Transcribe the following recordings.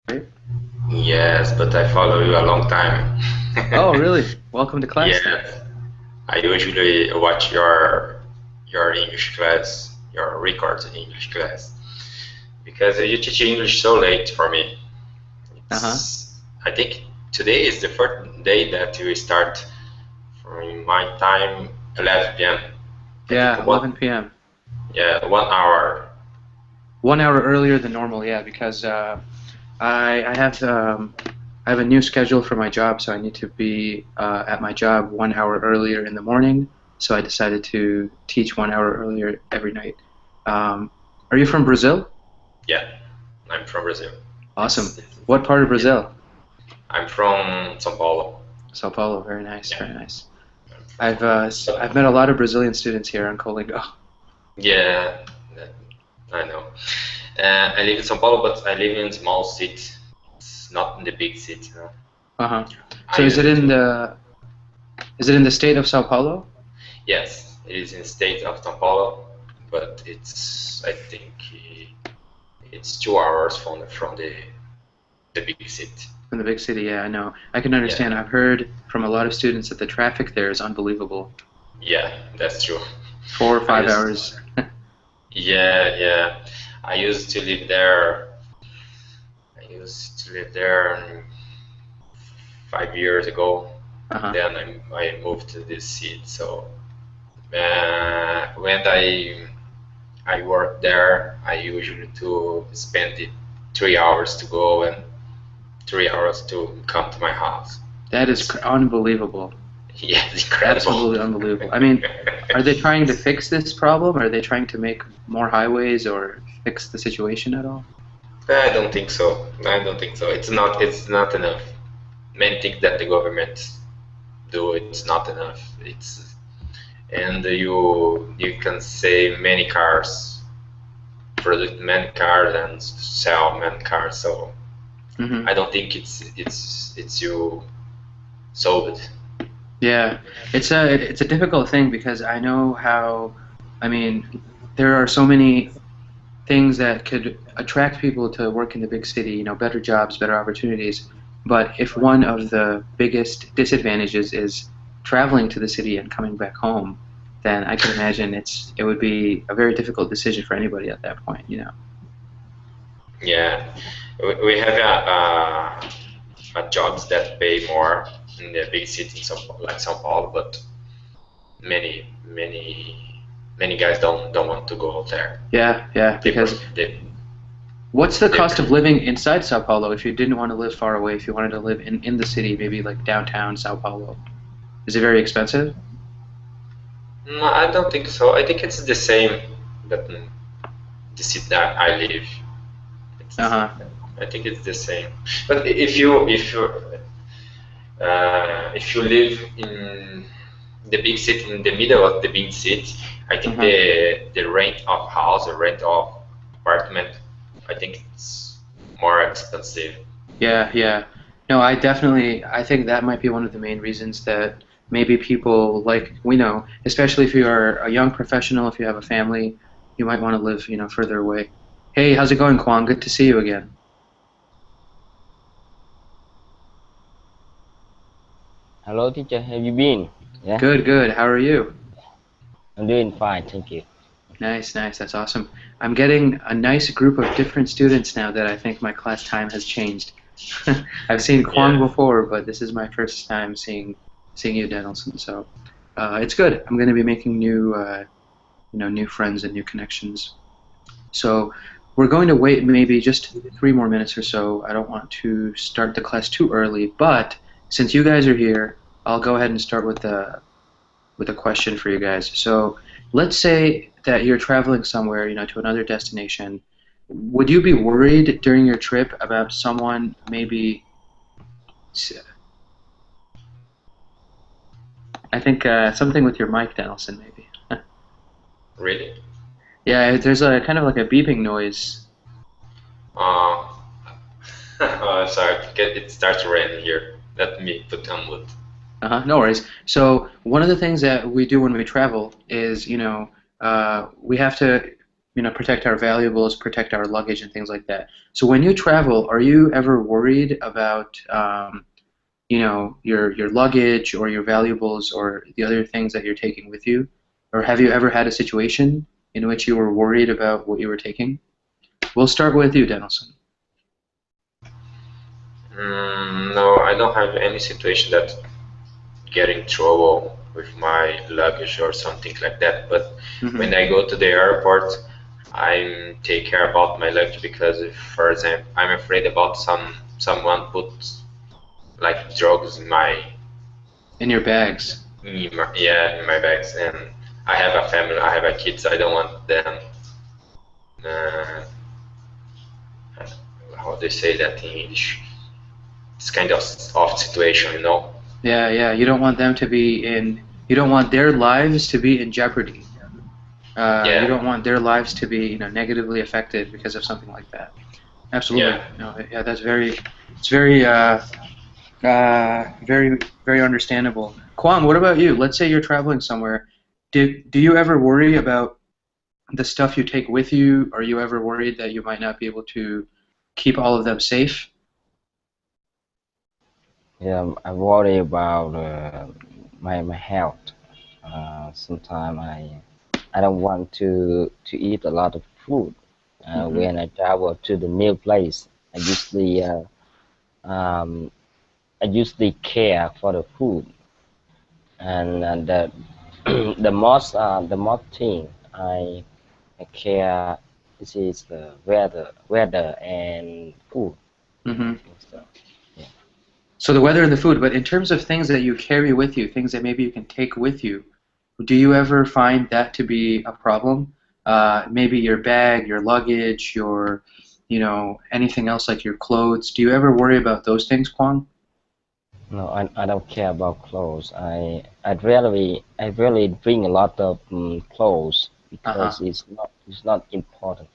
Right? Yes, but I follow you a long time. Oh, really? Welcome to class then. Yes, I usually watch your English class, your records in English class, because you teach English so late for me. Uh-huh. I think today is the first day that you start from my time, 11 p.m. I think Yeah, 11 p.m. yeah, 1 hour. 1 hour earlier than normal, yeah, because I have a new schedule for my job, so I need to be at my job 1 hour earlier in the morning. So I decided to teach 1 hour earlier every night. Um, are you from Brazil? Yeah, I'm from Brazil. Awesome. It's What part of yeah, Brazil? I'm from São Paulo. Sao Paulo. Very nice, Yeah, very nice. I'm from I've São uh, Paulo. s- I've met a lot of Brazilian students here on Colingo. Yeah, that- I know. I live in São Paulo, but I live in a small city. It's not in the big city. No. Uh-huh. I So used to. is it in the state of Sao Paulo? Yes, it is in the state of São Paulo, but I think it's 2 hours from the big city. From the big city, yeah, I know. I can Yeah, understand. I've heard from a lot of students that the traffic there is unbelievable. yeah, that's true. 4 or 5 I used, hours. yeah, yeah. I used to live there. I used to live there 5 years ago. Uh-huh. Then I moved to this city. So when I work there, I usually to spend it 3 hours to go and 3 hours to come to my house. That is It's unbelievable. yeah, it's incredible. Absolutely unbelievable. I mean, are they trying to fix this problem? Are they trying to make more highways or fix the situation at all? I don't think so. I don't think so. It's not enough. Many things that the government do, it's not enough. It's and you can save many cars, produce many cars and sell many cars. So Hmm. I don't think it's you solve it. Yeah, it's a difficult thing because I know how, I mean, there are so many things that could attract people to work in the big city, better jobs, better opportunities. But if one of the biggest disadvantages is traveling to the city and coming back home, then I can imagine it would be a very difficult decision for anybody at that point. Yeah, we have a jobs that pay more in the big cities like São Paulo, but many guys don't want to go there. Yeah, yeah, They because pref- they, what's the they cost of pref- living inside Sao Paulo if you didn't want to live far away, if you wanted to live in the city, maybe like downtown Sao Paulo? Is it very expensive? No, I don't think so. I think it's the same that the city that I live. It's, Uh-huh. I think it's the same. But if you live in the big city, in the middle of the big city, I think Uh-huh. the rent of house, the rent of apartment, I think it's more expensive. Yeah, yeah. No, I think that might be one of the main reasons that maybe people like we know, especially if you are a young professional, if you have a family, you might want to live, further away. Hey, how's it going, Kwang? Good to see you again. Hello, teacher. Have you been? Yeah, Good, good. How are you? I'm doing fine. Thank you. Nice, nice. That's awesome. I'm getting a nice group of different students now that I think my class time has changed. I've seen Kwang Yeah, before, but this is my first time seeing you, Danielson. So it's good. I'm going to be making new friends and new connections. So we're going to wait maybe just 3 more minutes or so. I don't want to start the class too early, but since you guys are here, I'll go ahead and start with a question for you guys. So let's say that you're traveling somewhere, to another destination. Would you be worried during your trip about someone maybe? I think something with your mic, Danielson, maybe. really. Yeah, there's a kind of like a beeping noise. Uh, sorry, it starts to rain here. Let me put on mute. No worries. So one of the things that we do when we travel is, we have to. protect our valuables, protect our luggage, and things like that. So when you travel, are you ever worried about your luggage or your valuables or the other things that you're taking with you? Or have you ever had a situation in which you were worried about what you were taking? We'll start with you, Danielson. No, I don't have any situation that get in trouble with my luggage or something like that. But when I go to the airport, I take care about my luggage because, if, for example, I'm afraid about someone put like drugs in your bags. In my bags, and I have a family, I have a kids. I don't want them. How do they say that in English? It's kind of soft situation, you know. Yeah. You don't want them to be in. You don't want their lives to be in jeopardy. You don't want their lives to be, negatively affected because of something like that. Absolutely. Yeah. That's very. It's very, very understandable. Kwang, what about you? Let's say you're traveling somewhere. Do you ever worry about the stuff you take with you? Are you ever worried that you might not be able to keep all of them safe? Yeah, I worry about my health. Sometimes I don't want to eat a lot of food. When I travel to the new place, um, I usually care for the food, and the the most thing I care is the weather and food. So, yeah. So the weather and the food, but in terms of things that you carry with you, things that maybe you can take with you, do you ever find that to be a problem? Maybe your bag, your luggage, anything else like your clothes. Do you ever worry about those things, Kwang? No, I don't care about clothes. I really bring a lot of clothes because it's not important,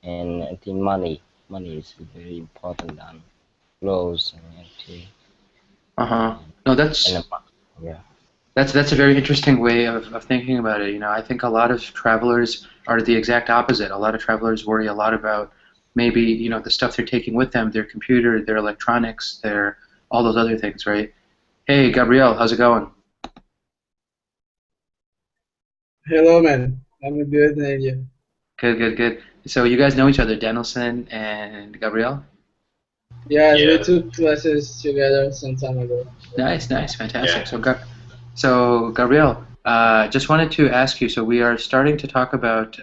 and I think money is very important than clothes and tea. No, that's a very interesting way of thinking about it. I think a lot of travelers are the exact opposite. A lot of travelers worry a lot about maybe, the stuff they're taking with them, their computer, their electronics, their all those other things, right? Hey, Gabriel, how's it going? Hello, man. I'm good, and you? Good. So you guys know each other, Danielson and Gabriel? Yes, we took classes together some time ago. Nice, fantastic. Yeah. So Gabriel, just wanted to ask you, so we are starting to talk about,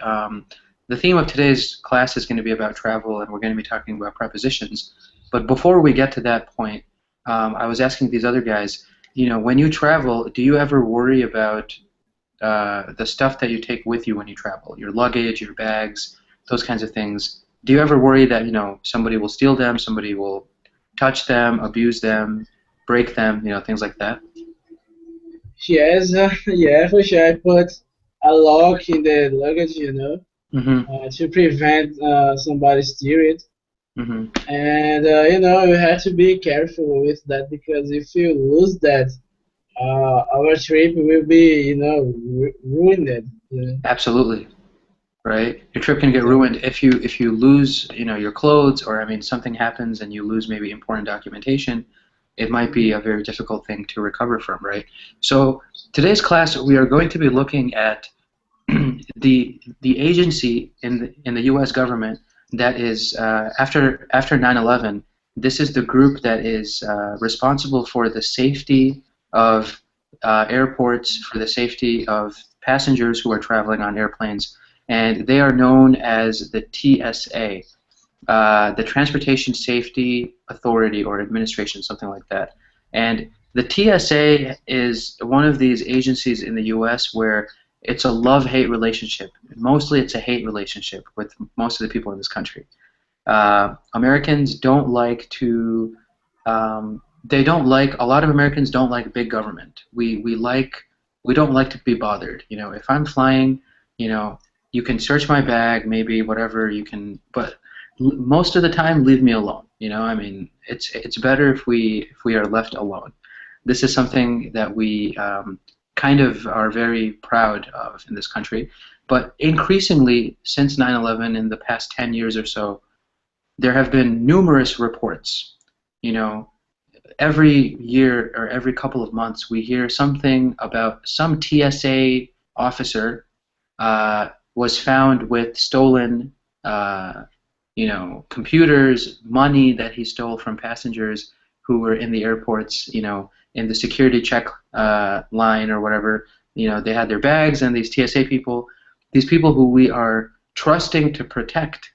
the theme of today's class is going to be about travel, and we're going to be talking about prepositions. But before we get to that point, I was asking these other guys, when you travel, do you ever worry about the stuff that you take with you when you travel, your luggage, your bags, those kinds of things? Do you ever worry that, somebody will steal them, somebody will touch them, abuse them, break them, things like that? Yes, yeah, for sure. I put a lock in the luggage, to prevent somebody steal it. And you have to be careful with that because if you lose that, our trip will be, ruined. Absolutely, right? Your trip can get ruined if you lose, your clothes, or something happens and you lose maybe important documentation. It might be a very difficult thing to recover from, right? So today's class, we are going to be looking at the agency in the U.S. government that is after 9/11. This is the group that is responsible for the safety of airports, for the safety of passengers who are traveling on airplanes, and they are known as the TSA, the Transportation Safety Authority or Administration, something like that. And the TSA is one of these agencies in the U.S. where it's a love-hate relationship. Mostly it's a hate relationship with most of the people in this country. Americans don't like to, a lot of Americans don't like big government. We don't like to be bothered. If I'm flying, you can search my bag, maybe whatever you can, but most of the time, leave me alone. It's better if we are left alone. This is something that we kind of are very proud of in this country. But increasingly, since 9/11, in the past 10 years or so, there have been numerous reports. You know, every year or every couple of months, we hear something about some TSA officer was found with stolen, you know, computers, money that he stole from passengers who were in the airports, you know, in the security check line or whatever. You know, they had their bags, and these TSA people, these people who we are trusting to protect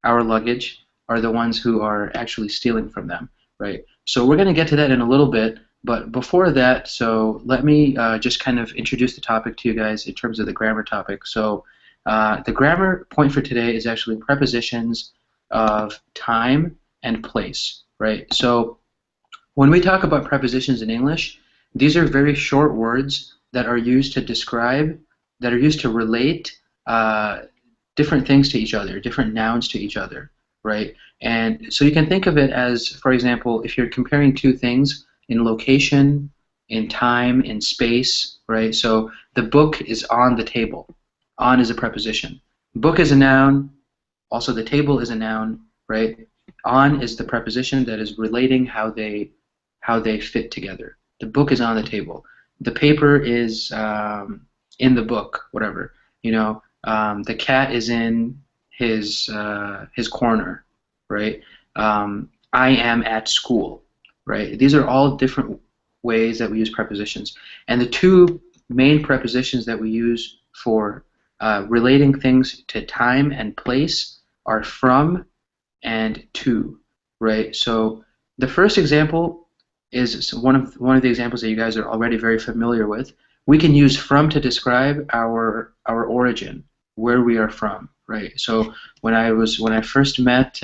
our luggage, are the ones who are actually stealing from them, right? So we're going to get to that in a little bit, but before that, so let me just kind of introduce the topic to you guys in terms of the grammar topic. So the grammar point for today is actually prepositions of time and place, right? So when we talk about prepositions in English, these are very short words that are used to describe, that are used to relate different things to each other, different nouns to each other, right? And so you can think of it as, for example, if you're comparing two things in location, in time, in space, right? So the book is on the table. On is a preposition. Book is a noun. Also, the table is a noun, right? On is the preposition that is relating how they fit together. The book is on the table. The paper is in the book, whatever. You know, the cat is in his corner, right? I am at school, right? These are all different ways that we use prepositions. And the two main prepositions that we use for relating things to time and place are from and to, right? So the first example is one of the examples that you guys are already very familiar with. We can use from to describe our origin, where we are from, right? So when I first met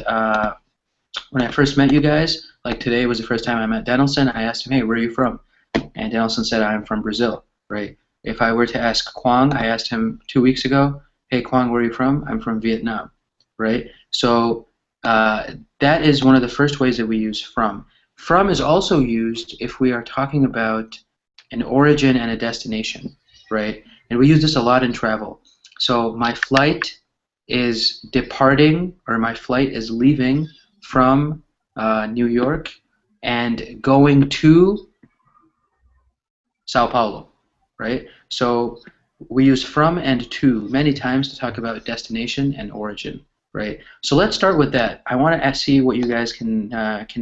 you guys, like today was the first time I met Denelson, I asked him, hey, where are you from? And Denelson said, I'm from Brazil, right? If I were to ask Quang, I asked him 2 weeks ago, hey Quang, where are you from? I'm from Vietnam, right? So that is one of the first ways that we use from. From is also used if we are talking about an origin and a destination, right? And we use this a lot in travel. So my flight is departing, or my flight is leaving from New York and going to Sao Paulo, right? So we use from and to many times to talk about destination and origin, right? So let's start with that. I want to see what you guys can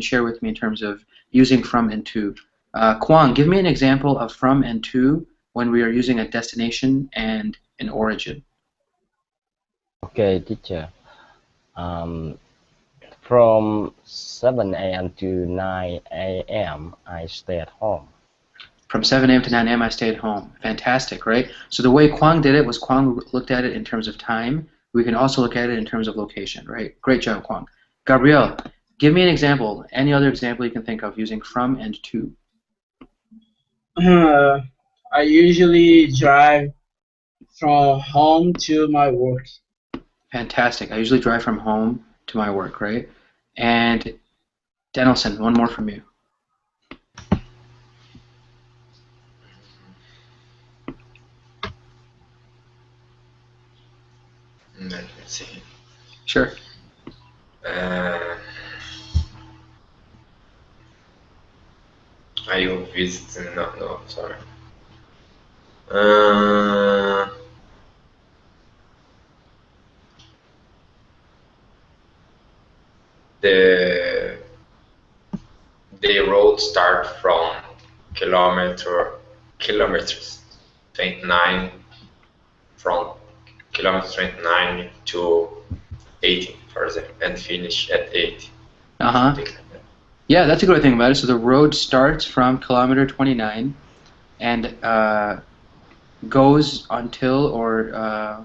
share with me in terms of using from and to. Quang, give me an example of from and to when we are using a destination and an origin. Okay, teacher. From 7 a.m. to 9 a.m. I stay at home. From 7 a.m. to 9 a.m. I stay at home. Fantastic, right? So the way Quang did it was Quang looked at it in terms of time. We can also look at it in terms of location, right? Great job, Quang. Gabrielle, give me an example, any other example you can think of using from and to. I usually drive from home to my work. Fantastic. I usually drive from home to my work, right? And Denelson, one more from you. Let me see. Sure. Are you visiting? No, sorry. The road start from kilometers 29 from kilometers 29 to 80, for example, and finish at 80. Yeah, that's a great thing about it. So the road starts from kilometer 29 and goes until, or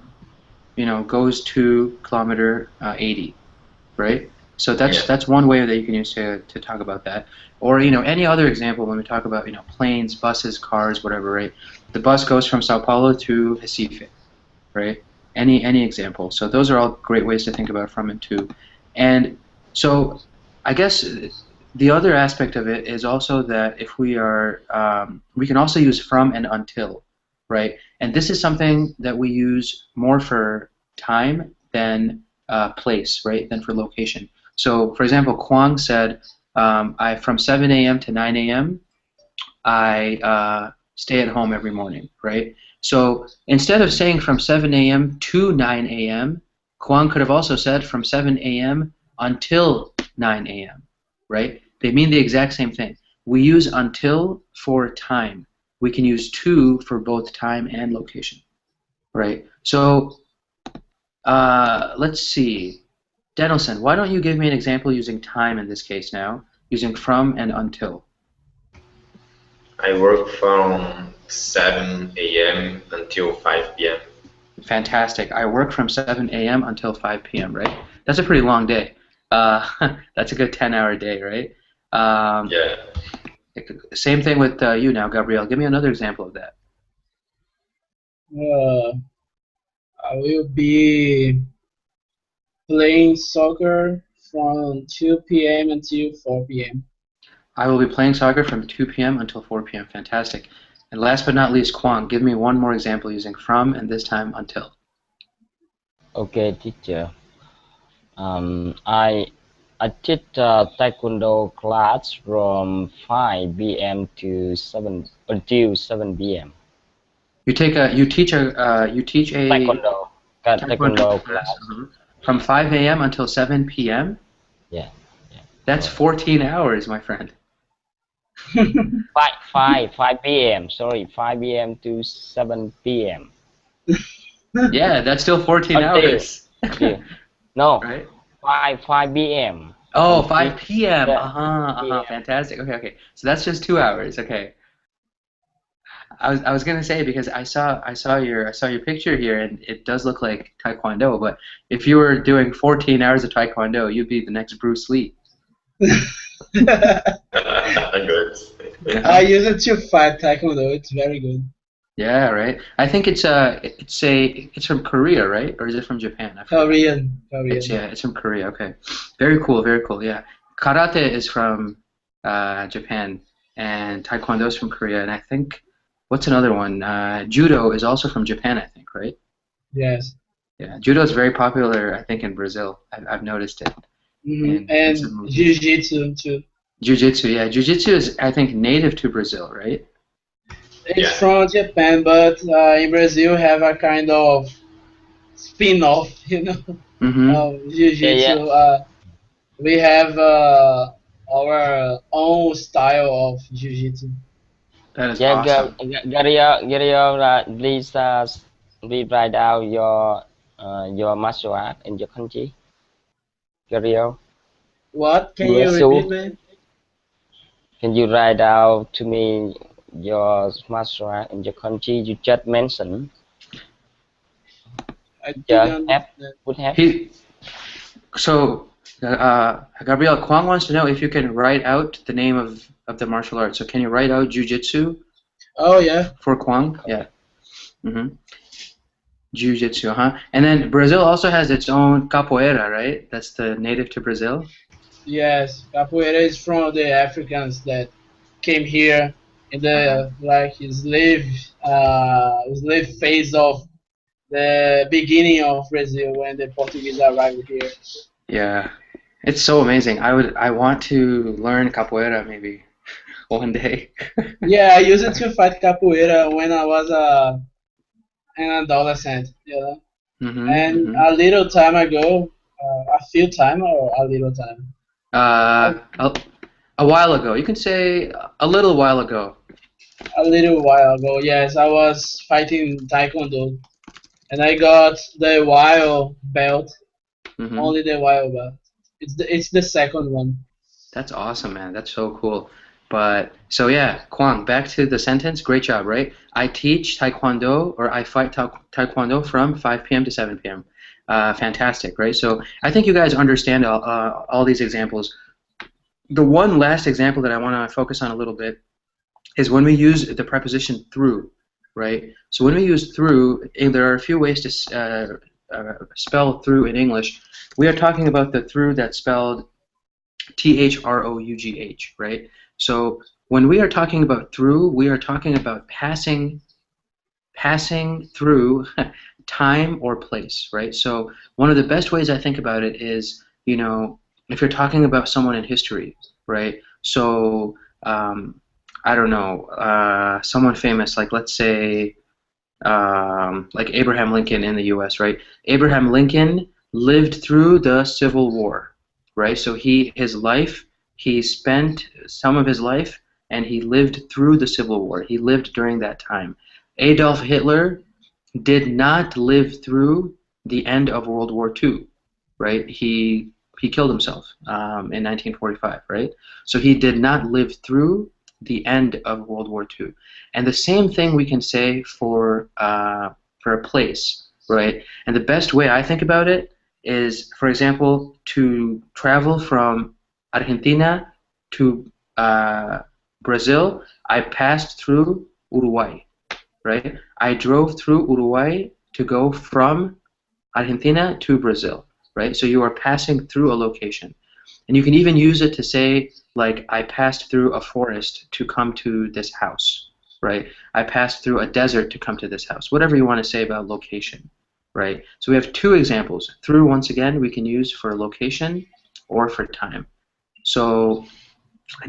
goes to kilometer 80, right? So that's one way that you can use to talk about that. Or any other example when we talk about planes, buses, cars, whatever, right? The bus goes from Sao Paulo to Recife, right? Any example. So those are all great ways to think about from and to. And so I guess the other aspect of it is also that if we are, we can also use from and until, right? And this is something that we use more for time than place, right? Than for location. So, for example, Kwang said, from 7 a.m. to 9 a.m., I stay at home every morning, right? So instead of saying from 7 a.m. to 9 a.m., Kwang could have also said from 7 a.m. until 9 a.m., right? They mean the exact same thing. We use until for time. We can use to for both time and location, right? So let's see. Denelson, why don't you give me an example using time in this case now, using from and until? I work from 7 a.m. until 5 p.m. Fantastic. I work from 7 a.m. until 5 p.m., right? That's a pretty long day. That's a good 10-hour day, right? Yeah. Same thing with you now, Gabriel. Give me another example of that. I will be playing soccer from 2 p.m. until 4 p.m. I will be playing soccer from 2 p.m. until 4 p.m. Fantastic. And last but not least, Kwang, give me one more example using from and this time until. Okay, teacher. I teach taekwondo class from 5 p.m. to 7 until 7 p.m. You teach a taekwondo class from 5 a.m. until 7 p.m. Yeah. That's 14 hours, my friend. 5 p.m. Sorry, 5 p.m. to 7 p.m. Yeah, that's still 14 hours. No, right? 5 p.m. Oh, 5 p.m. Yeah. Fantastic. Okay. So that's just 2 hours. Okay. I was gonna say, because I saw your picture here, and it does look like Taekwondo. But if you were doing 14 hours of Taekwondo, you'd be the next Bruce Lee. Good. I use it to fight Taekwondo. It's very good. Yeah, right. I think it's from Korea, right? Or is it from Japan? Korean. It's from Korea. Okay, very cool. Yeah, karate is from Japan, and Taekwondo is from Korea, and I think what's another one? Judo is also from Japan, I think, right? Yes. Yeah, judo is very popular, I think, in Brazil. I've noticed it. Mm-hmm. And jiu-jitsu too. Jiu-jitsu, yeah. Jiu-jitsu is, I think, native to Brazil, right? It's from Japan, but in Brazil have a kind of spin-off, Mm-hmm. Jiu-jitsu. We have our own style of Jiu-jitsu. That is awesome. Gabriel, please write out your martial art in your country. Gabriel. What? Can you repeat, man? Can you write out to me your martial art in your country you just mentioned? So, Gabriel, Kwang wants to know if you can write out the name of the martial art. So can you write out Jiu-Jitsu? Oh, yeah. For Kwang? Yeah. Mm-hmm. Jiu-Jitsu, huh? And then Brazil also has its own capoeira, right? That's the native to Brazil? Yes. Capoeira is from the Africans that came here in the slave phase of the beginning of Brazil when the Portuguese arrived here. Yeah, it's so amazing. I want to learn capoeira maybe one day. Yeah, I used to fight capoeira when I was an adolescent, Mm-hmm, and a little time ago, a few time or a little time? A while ago. You can say a little while ago. A little while ago, yes. I was fighting Taekwondo, and I got the wild belt. Mm-hmm. Only the wild belt. It's the second one. That's awesome, man. That's so cool. But so yeah, Kwang, back to the sentence. Great job, right? I teach Taekwondo, or I fight Taekwondo from 5 p.m. to 7 p.m. Fantastic, right? So I think you guys understand all these examples. The one last example that I want to focus on a little bit is when we use the preposition through, right? So when we use through, and there are a few ways to spell through in English. We are talking about the through that's spelled T-H-R-O-U-G-H, right? So when we are talking about through, we are talking about passing passing through time or place, right? So one of the best ways I think about it is, you know, if you're talking about someone in history, right? So I don't know, someone famous, like let's say like Abraham Lincoln in the U.S., right? Abraham Lincoln lived through the Civil War, right? So he spent some of his life, and he lived through the Civil War. He lived during that time. Adolf Hitler did not live through the end of World War II, right? He killed himself in 1945, right? So he did not live through the end of World War II. And the same thing we can say for a place, right? And the best way I think about it is, for example, to travel from Argentina to Brazil, I passed through Uruguay, right? I drove through Uruguay to go from Argentina to Brazil, right? So you are passing through a location. And you can even use it to say, like, I passed through a forest to come to this house, right? I passed through a desert to come to this house. Whatever you want to say about location, right? So we have two examples. Through, once again, we can use for location or for time. So,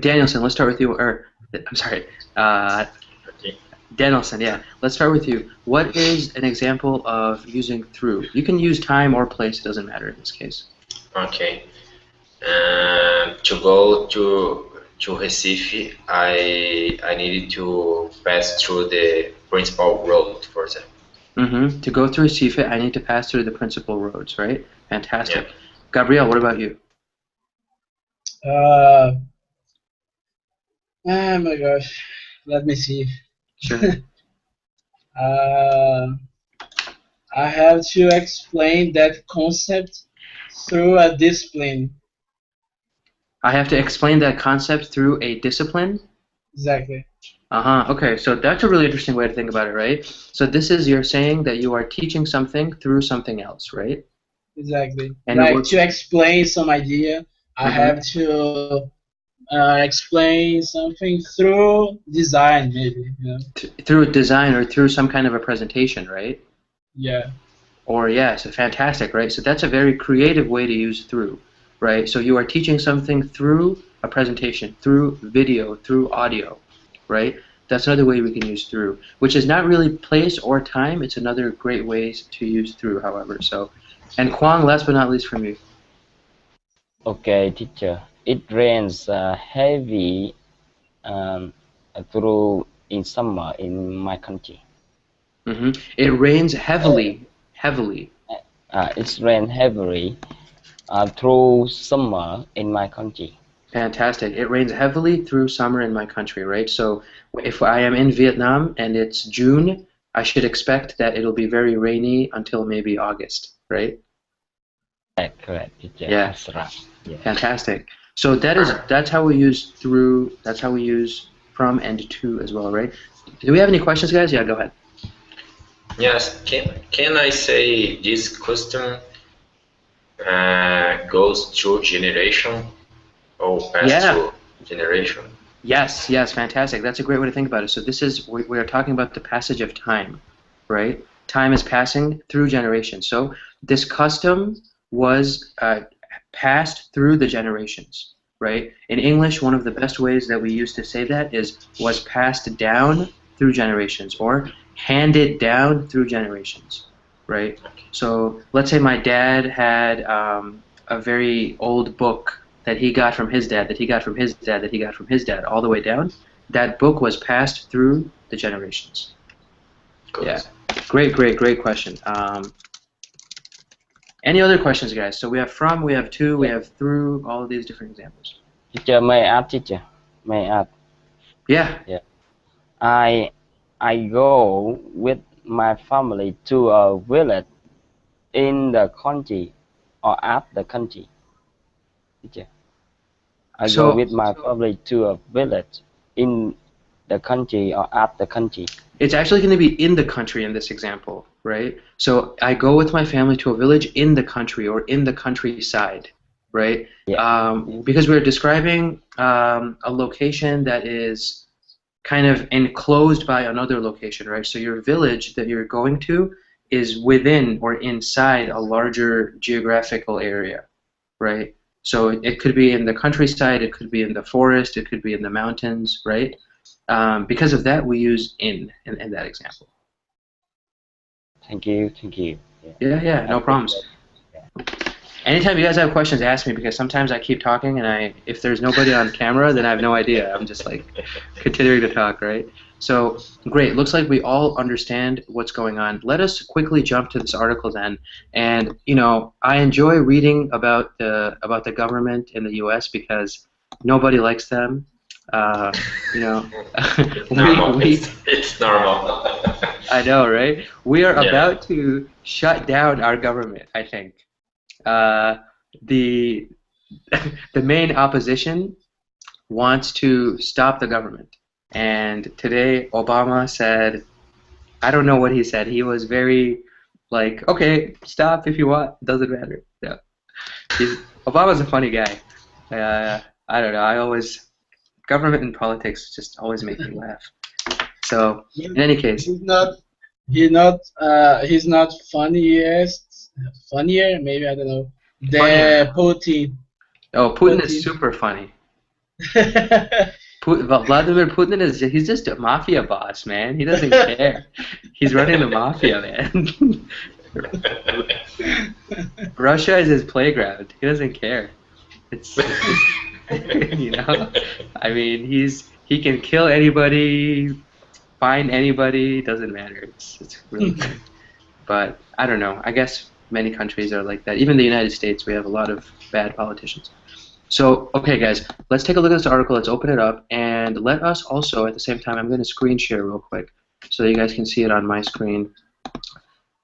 Danielson, let's start with you. Or, I'm sorry, Danielson, yeah. Let's start with you. What is an example of using through? You can use time or place. It doesn't matter in this case. Okay. To go to Recife, I needed to pass through the principal road, for example. Mm-hmm. To go through Recife, I need to pass through the principal roads, right? Fantastic. Yeah. Gabriel, what about you? Oh my gosh. Let me see. Sure. I have to explain that concept through a discipline. I have to explain that concept through a discipline? Exactly. Okay, so that's a really interesting way to think about it, right? So this is, you're saying that you are teaching something through something else, right? Exactly. And like to explain some idea, I have to explain something through design, maybe. You know? Through a design or through some kind of a presentation, right? Yeah. Or yeah, so fantastic, right? So that's a very creative way to use through, right? So you are teaching something through a presentation, through video, through audio, right? That's another way we can use through, which is not really place or time. It's another great way to use through, however. So, and Kwang, last but not least from you. Okay, teacher. It rains heavy through in summer in my country. Mm-hmm. It rains heavily. Heavily. It's rain heavily through summer in my country. Fantastic. It rains heavily through summer in my country, right? So if I am in Vietnam and it's June, I should expect that it'll be very rainy until maybe August, right? Correct. Yeah. That's right. Yeah. Fantastic. So that's how we use through. That's how we use from and to as well, right? Do we have any questions, guys? Yeah, go ahead. Yes. Can I say this custom goes through generation or pass through generation? Yes, fantastic. That's a great way to think about it. So this is, we are talking about the passage of time, right? Time is passing through generations. So this custom was passed through the generations, right? In English, one of the best ways that we use to say that is was passed down through generations or handed down through generations, right? So let's say my dad had a very old book that he got from his dad, that he got from his dad, that he got from his dad, all the way down. That book was passed through the generations. Good. Yeah, great question. Any other questions, guys? So we have from, we have to, we have through, all of these different examples. Teacher, may I add, teacher? May I add? Yeah. I go with my family to a village in the country or at the country. Teacher. I go with my family to a village in the country or at the country. It's actually going to be in the country in this example, right? So I go with my family to a village in the country or in the countryside, right? Yeah. Because we're describing a location that is kind of enclosed by another location, right? So your village that you're going to is within or inside a larger geographical area, right? So it could be in the countryside, it could be in the forest, it could be in the mountains, right? Because of that, we use in that example. Thank you, thank you. Yeah, no problems. Anytime you guys have questions, ask me, because sometimes I keep talking and if there's nobody on camera, then I have no idea. I'm just like continuing to talk, right? So great. Looks like we all understand what's going on. Let us quickly jump to this article then. And I enjoy reading about the government in the U.S. because nobody likes them. Normal. It's normal. I know, right? We are about to shut down our government, I think. The main opposition wants to stop the government, and today Obama said, I don't know what he said. He was very like, okay, stop if you want, doesn't matter. Yeah, Obama's a funny guy. I don't know. Government and politics just always make me laugh. So in any case, he's not funnier, maybe, I don't know, than Putin. Oh, Putin is super funny. Vladimir Putin he's just a mafia boss, man. He doesn't care. He's running the mafia, man. Russia is his playground. He doesn't care. It's I mean, he can kill anybody, find anybody, doesn't matter. It's really funny. But I don't know. I guess many countries are like that. Even the United States, we have a lot of bad politicians. So, okay, guys, let's take a look at this article. Let's open it up, and let us also, at the same time, I'm going to screen share real quick so that you guys can see it on my screen.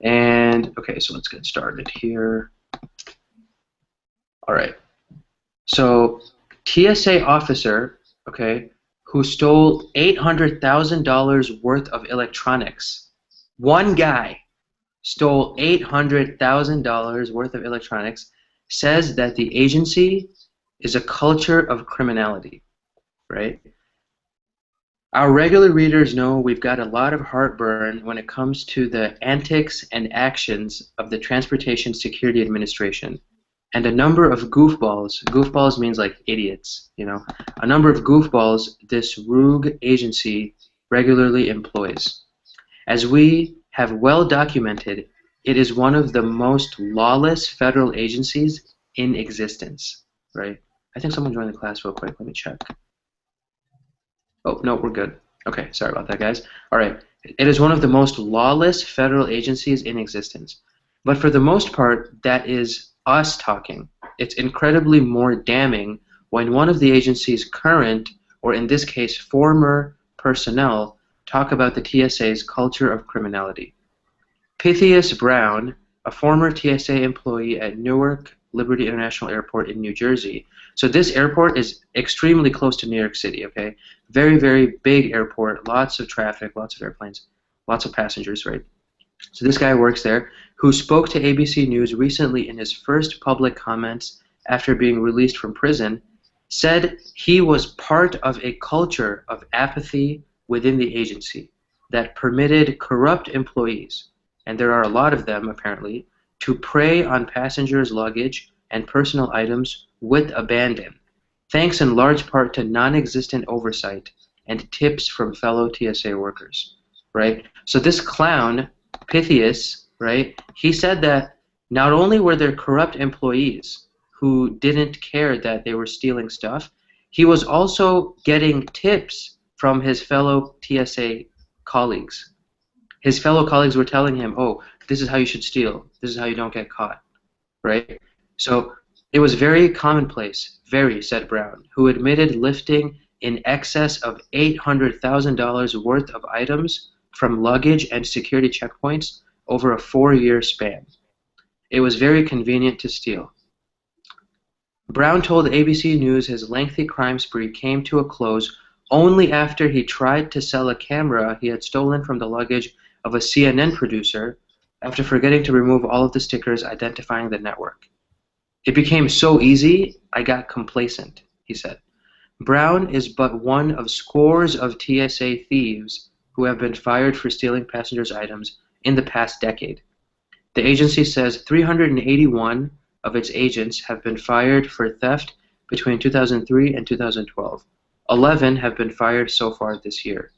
And, okay, so let's get started here. All right. So, TSA officer, okay, who stole $800,000 worth of electronics. One guy stole $800,000 worth of electronics, says that the agency is a culture of criminality, right? Our regular readers know we've got a lot of heartburn when it comes to the antics and actions of the Transportation Security Administration, and a number of goofballs means like idiots, a number of goofballs this rogue agency regularly employs. As we have well documented, it is one of the most lawless federal agencies in existence, right? I think someone joined the class real quick. Let me check. Oh, no, we're good. Okay, sorry about that, guys. All right. It is one of the most lawless federal agencies in existence. But for the most part, that is us talking. It's incredibly more damning when one of the agency's current, or in this case, former personnel talk about the TSA's culture of criminality. Pythias Brown, a former TSA employee at Newark Liberty International Airport in New Jersey. So this airport is extremely close to New York City, okay? Very, very big airport, lots of traffic, lots of airplanes, lots of passengers, right? So this guy works there, who spoke to ABC News recently in his first public comments after being released from prison, said he was part of a culture of apathy within the agency that permitted corrupt employees, and there are a lot of them apparently, to prey on passengers' luggage and personal items with abandon, thanks in large part to non-existent oversight and tips from fellow TSA workers, right? So this clown, Pythias, right, he said that not only were there corrupt employees who didn't care that they were stealing stuff, he was also getting tips from his fellow TSA colleagues. His fellow colleagues were telling him, oh, this is how you should steal. This is how you don't get caught, right? So it was very commonplace, said Brown, who admitted lifting in excess of $800,000 worth of items from luggage and security checkpoints over a 4-year span. It was very convenient to steal. Brown told ABC News his lengthy crime spree came to a close only after he tried to sell a camera he had stolen from the luggage of a CNN producer after forgetting to remove all of the stickers identifying the network. It became so easy, I got complacent, he said. Brown is but one of scores of TSA thieves who have been fired for stealing passengers' items in the past decade. The agency says 381 of its agents have been fired for theft between 2003 and 2012. 11 have been fired so far this year.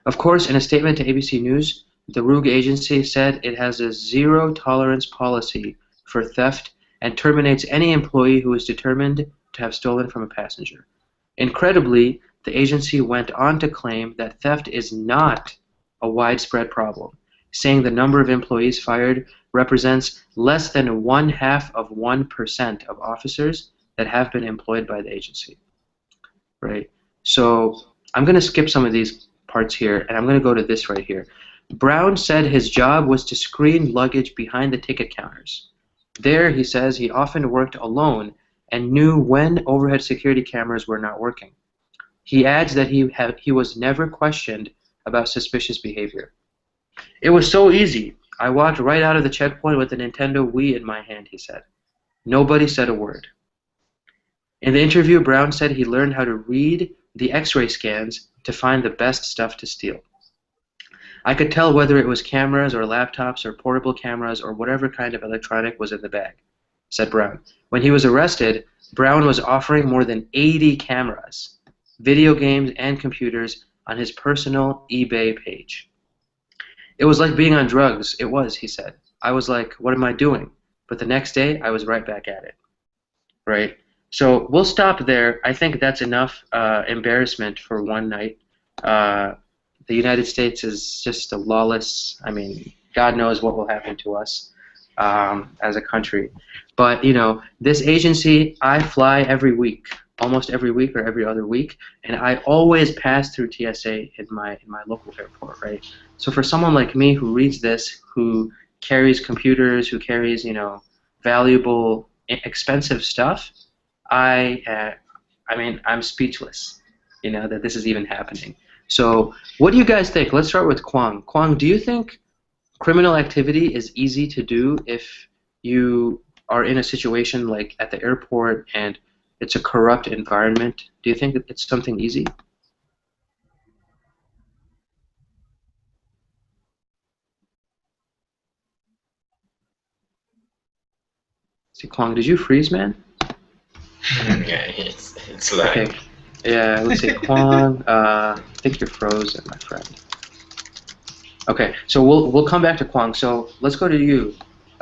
Of course, in a statement to ABC News, the rogue agency said it has a zero-tolerance policy for theft and terminates any employee who is determined to have stolen from a passenger. Incredibly, the agency went on to claim that theft is not a widespread problem, saying the number of employees fired represents less than 0.5% of officers that have been employed by the agency. Right? So I'm going to skip some of these parts here, and I'm going to go to this right here. Brown said his job was to screen luggage behind the ticket counters. There, he says, he often worked alone and knew when overhead security cameras were not working. He adds that he was never questioned about suspicious behavior. It was so easy. I walked right out of the checkpoint with a Nintendo Wii in my hand, he said. Nobody said a word. In the interview, Brown said he learned how to read the X-ray scans to find the best stuff to steal. I could tell whether it was cameras or laptops or portable cameras or whatever kind of electronic was in the bag, said Brown. When he was arrested, Brown was offering more than 80 cameras, video games, and computers on his personal eBay page. It was like being on drugs. It was, he said. I was like, what am I doing? But the next day, I was right back at it. Right? So we'll stop there. I think that's enough embarrassment for one night. The United States is just a lawless, I mean, God knows what will happen to us as a country. But, you know, this agency, I fly every week, almost every week or every other week, and I always pass through TSA in my local airport, right? So for someone like me who reads this, who carries computers, who carries, you know, valuable, expensive stuff, I mean, I'm speechless, you know, that this is even happening. So what do you guys think? Let's start with Kwang. Kwang, do you think criminal activity is easy to do if you are in a situation like at the airport and it's a corrupt environment? Do you think that it's something easy? See, Kwang, did you freeze, man? Yeah, it's like... Okay. Yeah, let's see, Kwang, I think you're frozen, my friend. Okay, so we'll come back to Kwang. So let's go to you.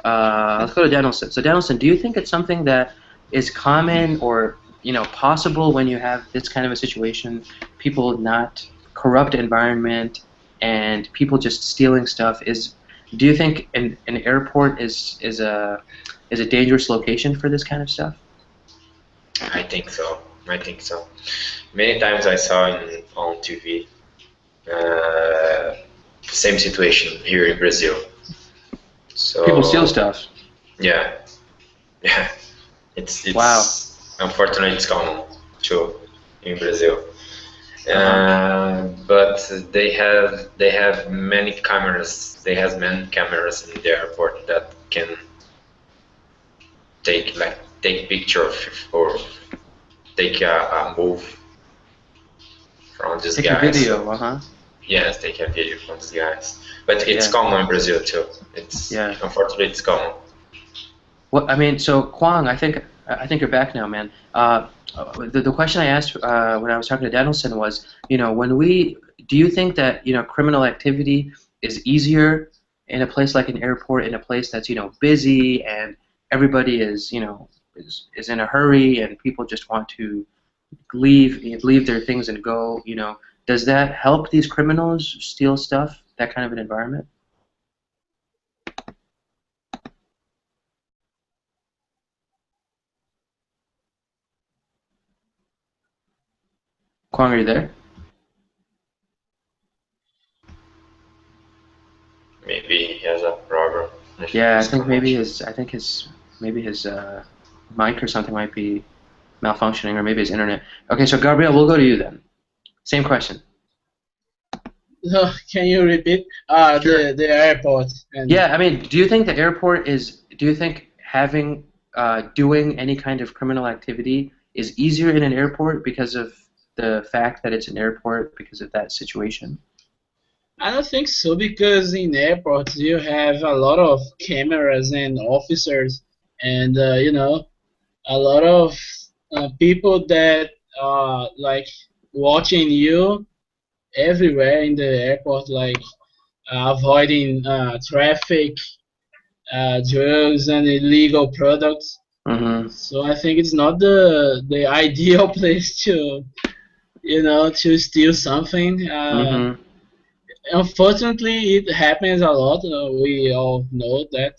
Let's go to Danielson. So Danielson, do you think it's something that is common or, you know, possible when you have this kind of a situation, people not corrupt environment and people just stealing stuff? Do you think an airport is a dangerous location for this kind of stuff? I think so. I think so. Many times I saw on TV same situation here in Brazil. So people steal stuff. Yeah, yeah. It's wow. Unfortunately, it's common too in Brazil. But they have many cameras. They have many cameras in the airport that can take picture or take a move from these guys. Take a video, Yes, take a video from these guys. But it's common in Brazil too. Unfortunately, it's common. Well, I mean, so Kwang, I think you're back now, man. The question I asked when I was talking to Danielson was, you know, do you think that, you know, criminal activity is easier in a place like an airport, in a place that's, you know, busy and everybody is, you know, is in a hurry and people just want to leave their things and go, you know, does that help these criminals steal stuff, that kind of an environment? Kwang, are you there? Maybe he has a problem. Yeah, I think maybe his mic or something might be malfunctioning, or maybe his internet. Okay, so Gabriel, we'll go to you then. Same question. Can you repeat? Sure. The airport. Yeah, I mean, do you think the airport do you think having doing any kind of criminal activity is easier in an airport because of the fact that it's an airport, because of that situation? I don't think so, because in airports you have a lot of cameras and officers, and you know, a lot of people that are like watching you everywhere in the airport, like avoiding traffic, drugs, and illegal products. Mm-hmm. So I think it's not the ideal place to, you know, to steal something. Mm-hmm. Unfortunately, it happens a lot. We all know that.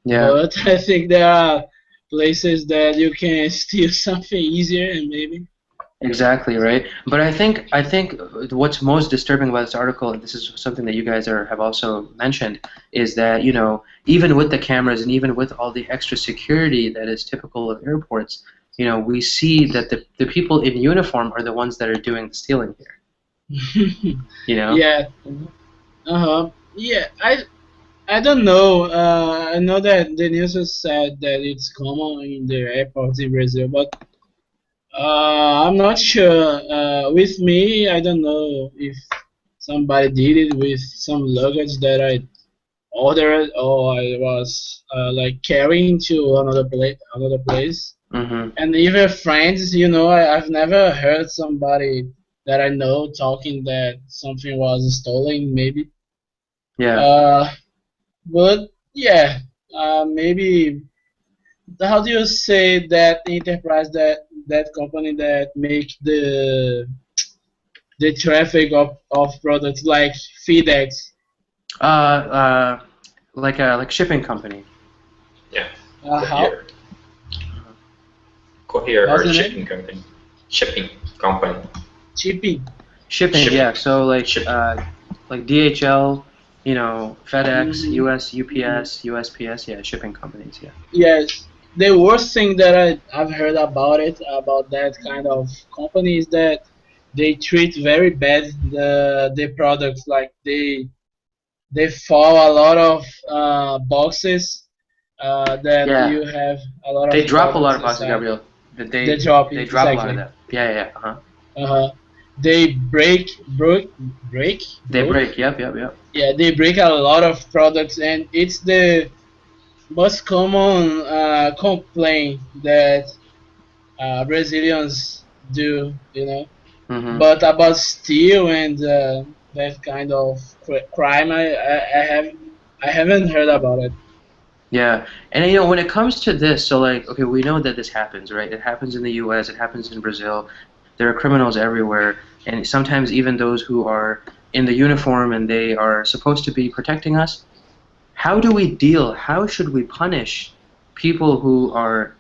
Yeah. But I think there are places that you can steal something easier, and maybe. Exactly, right. But I think what's most disturbing about this article, and this is something that you guys have also mentioned, is that, you know, even with the cameras and even with all the extra security that is typical of airports, you know, we see that the people in uniform are the ones that are doing the stealing here. You know? Yeah. Yeah. I don't know. I know that the news has said that it's common in the airports in Brazil, but I'm not sure. With me, I don't know if somebody did it with some luggage that I ordered or I was like carrying to another place. Mm-hmm. And even friends, you know, I've never heard somebody that I know talking that something was stolen, maybe. Yeah. But yeah, maybe. How do you say that enterprise, that company that make the traffic of products like FedEx? Like shipping company. Yeah. How? Courier What's or the shipping name? company. Shipping company. Shipping. Shipping, yeah. So like Shipping. like DHL, you know, FedEx, Mm-hmm. US, UPS, USPS, yeah, shipping companies, yeah. Yes. The worst thing that I've heard about it, about that kind of company, is that they treat very bad the products. Like they fall a lot of boxes that Yeah. you have a lot of They drop a lot products of boxes, inside. Gabriel. That They drop they drop a lot of exactly. that. Yeah, yeah, yeah. Uh-huh. They break, They broke. break. Yep, yep, yep. Yeah, they break a lot of products, and it's the most common complaint that Brazilians do, you know. Mm-hmm. But about steal and that kind of crime, I haven't heard about it. Yeah, and you know, when it comes to this, so like, okay, we know that this happens, right? It happens in the U.S., it happens in Brazil. There are criminals everywhere, and sometimes even those who are in the uniform and they are supposed to be protecting us. How do we deal? How should we punish people who are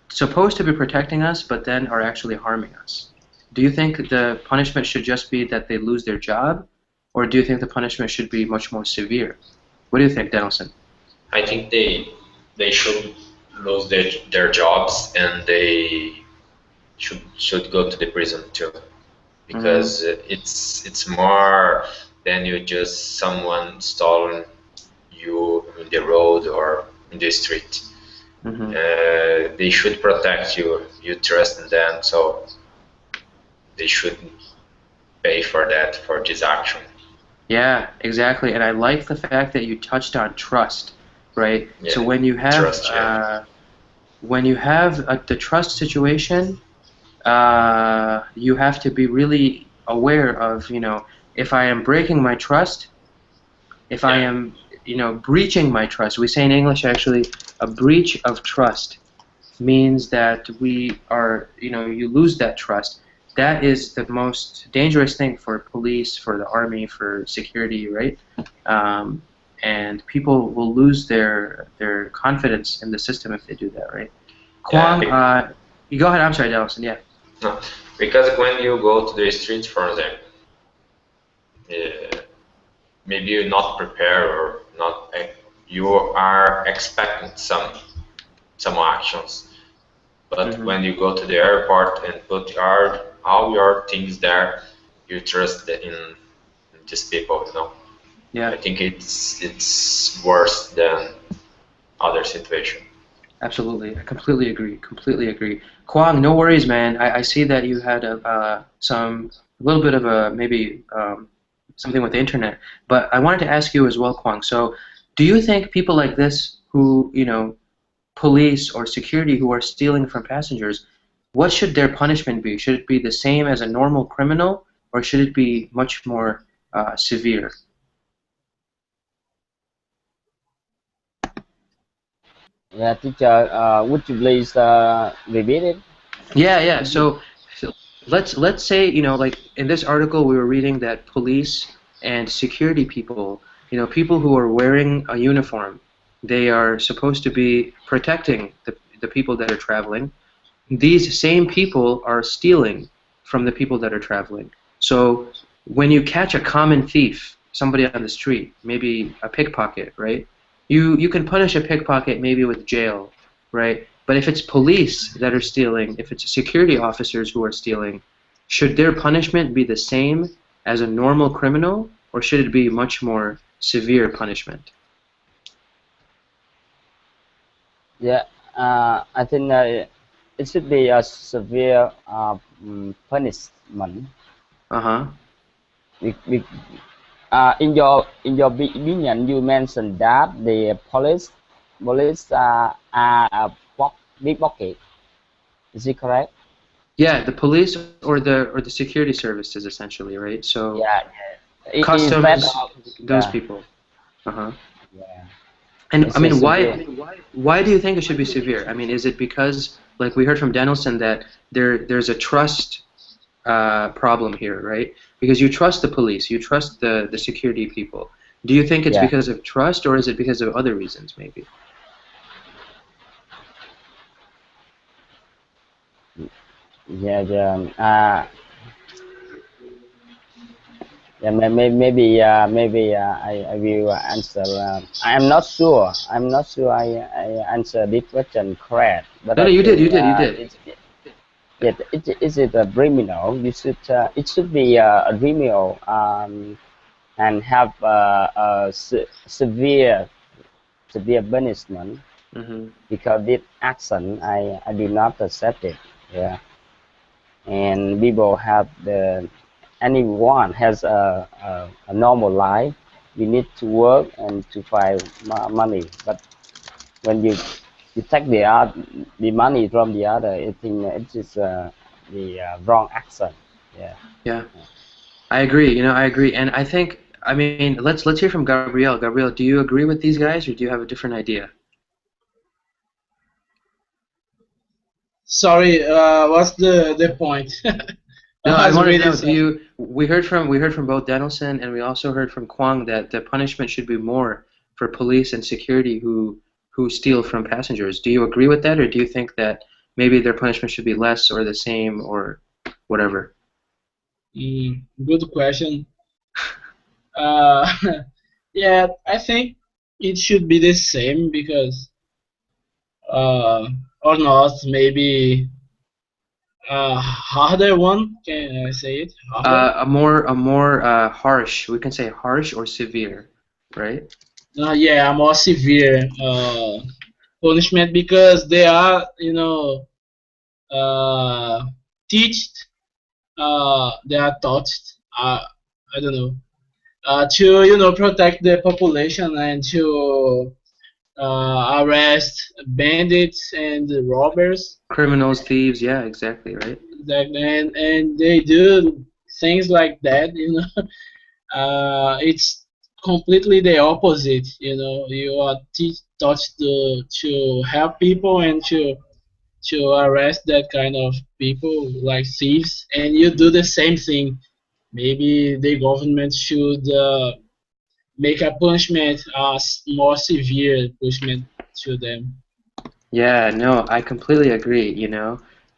supposed to be protecting us, but then are actually harming us? Do you think the punishment should just be that they lose their job, or do you think the punishment should be much more severe? What do you think, Danielson? I think they should lose their jobs, and they should go to the prison too, because it's more than you just someone stolen you in the road or in the street. They should protect you. You trust in them, so they should pay for that, for this action. Yeah, exactly. And I like the fact that you touched on trust, right? Yeah, so when you have trust, yeah. The trust situation, you have to be really aware of, you know, if I am breaking my trust, if I am, you know, breaching my trust. We say in English, actually, a breach of trust means that we are, you know, you lose that trust. That is the most dangerous thing for police, for the army, for security, right? And people will lose their confidence in the system if they do that, right? Kwang, you go ahead. I'm sorry, Dellison. Yeah. No, because when you go to the street, for example, maybe you're not prepared or not. You are expecting some actions. But when you go to the airport and put all your things there, you trust in these people, you know. Yeah. I think it's worse than other situation. Absolutely, I completely agree. Completely agree. Kwang, no worries, man. I see that you had a little bit of a maybe something with the internet, but I wanted to ask you as well, Kwang. So, do you think people like this, who police or security who are stealing from passengers, what should their punishment be? Should it be the same as a normal criminal, or should it be much more severe? Yeah, teacher, would you please repeat it? Yeah. So let's say, like in this article we were reading that police and security people, people who are wearing a uniform, they are supposed to be protecting the people that are traveling. These same people are stealing from the people that are traveling. So when you catch a common thief, somebody on the street, maybe a pickpocket, right? You can punish a pickpocket maybe with jail, right? But if it's police that are stealing, if it's security officers who are stealing, should their punishment be the same as a normal criminal, or should it be much more severe punishment? Yeah, I think it should be a severe punishment. In your opinion, you mentioned that the police are a big pocket. Is it correct? Yeah, the police or the security services essentially, right? So yeah. customs, those people. Yeah. And I mean, why do you think it should be severe? I mean, is it because, like we heard from Danielson, that there's a trust problem here, right? Because you trust the police, you trust the security people. Do you think it's because of trust, or is it because of other reasons, maybe? Maybe I will answer. I am not sure. I answered this question correct. But no, you did. Is it a criminal? It should be a criminal and have a severe punishment. Because this action I do not accept it. Yeah. And people have anyone has a normal life. You need to work and to find money, but when you take the money from the other, I think it is the wrong action. Yeah, I agree. I agree, and I think, I mean, let's hear from Gabriel. Gabriel, do you agree with these guys, or do you have a different idea? Sorry, what's the point? No, I wanted to know. We heard from both Danielson, and we also heard from Kwang that the punishment should be more for police and security who steal from passengers. Do you agree with that, or do you think that maybe their punishment should be less or the same or whatever? Good question. Yeah, I think it should be the same because, or not, maybe harder one. Can I say it? Harder? A more harsh. We can say harsh or severe, right? Yeah, a more severe punishment because they are, they are taught. I don't know. To protect the population and to arrest bandits and robbers, criminals, thieves. Yeah, exactly, right. Exactly, and they do things like that. It's completely the opposite. You are taught to help people and to arrest that kind of people like thieves, and you do the same thing. Maybe the government should make a punishment, more severe punishment to them. Yeah, no, I completely agree,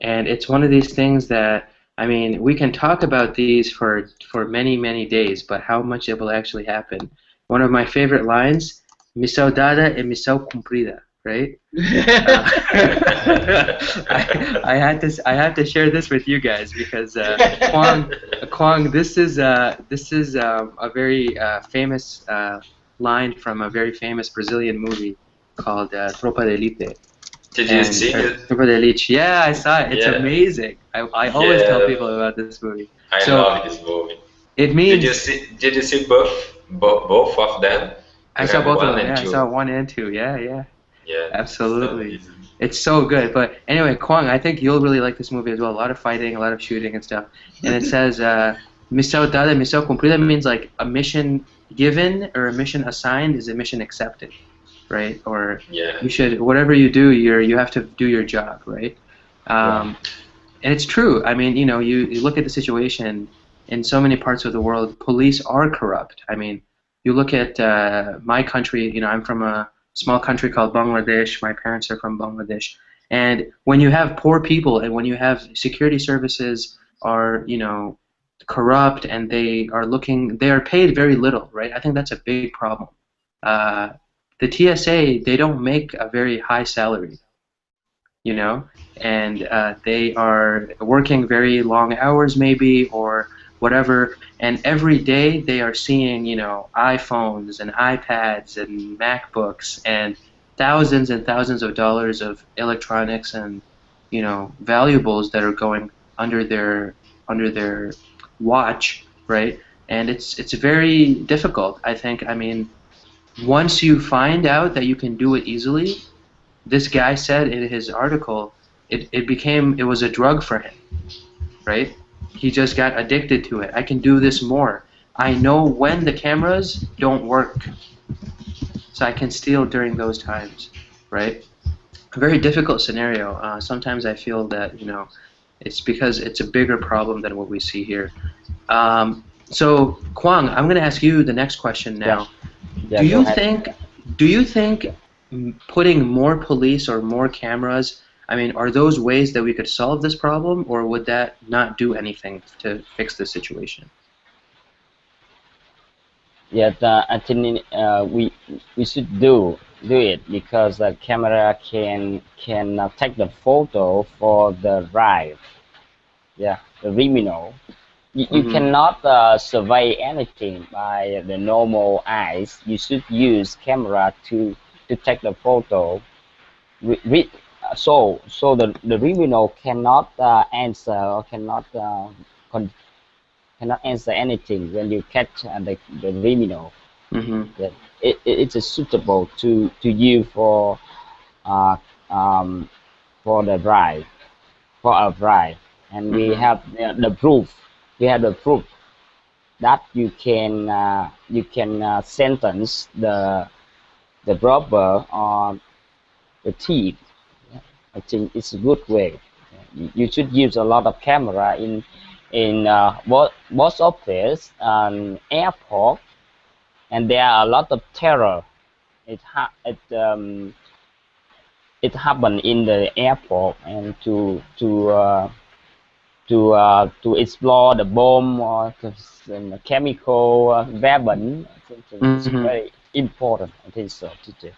and it's one of these things that, I mean, we can talk about these for many, many days, but how much it will actually happen. One of my favorite lines, missão dada é missão cumprida, right? I had to share this with you guys because Kwang, this is a very famous line from a very famous Brazilian movie called Tropa de Elite. Did you see it? Trevor the Leech. Yeah, I saw it. It's amazing. I always tell people about this movie. I love this movie. It means. Did you see both of them? I saw both of them. Yeah, I saw 1 and 2. Yeah. Yeah. Absolutely. It's so good. But anyway, Kwang, I think you'll really like this movie as well. A lot of fighting, a lot of shooting and stuff. And it says, "Missão dada, missão cumprida" means like a mission given or a mission assigned is a mission accepted, right? Or you should, whatever you do, you have to do your job, right? And it's true. I mean, you look at the situation in so many parts of the world. Police are corrupt. I mean, you look at my country. I'm from a small country called Bangladesh. My parents are from Bangladesh. And when you have poor people and when you have security services are, corrupt and they are paid very little, right? I think that's a big problem. The TSA, they don't make a very high salary, and they are working very long hours maybe or whatever, and every day they are seeing, iPhones and iPads and MacBooks and thousands of dollars of electronics and, valuables that are going under their watch, right? And it's very difficult, I think. I mean, once you find out that you can do it easily, this guy said in his article, it was a drug for him, right? He just got addicted to it. I can do this more. I know when the cameras don't work, so I can steal during those times, right? A very difficult scenario. Sometimes I feel that, it's because it's a bigger problem than what we see here. So, Kwang, I'm going to ask you the next question now. Yeah, do you think putting more police or more cameras, I mean, are those ways that we could solve this problem, or would that not do anything to fix the situation? Yeah, I think we should do it because the camera can take the photo for the drive. Yeah, the criminal. You cannot survey anything by the normal eyes. You should use camera to take the photo. So the criminal cannot answer or cannot answer anything when you catch the criminal. It's suitable to you for the drive, for a drive, and we have the proof. We have the proof that you can sentence the robber or the thief. I think it's a good way. You should use a lot of camera in post office and airport, and there are a lot of terror. It happened in the airport, and to explore the bomb or the chemical weapon. It's very important. I think so, teacher.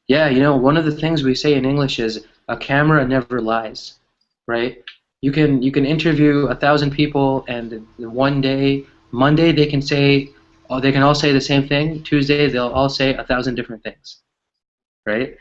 Yeah, one of the things we say in English is a camera never lies, right? You can interview 1,000 people, and one day, Monday they can all say the same thing. Tuesday they'll all say 1,000 different things, right?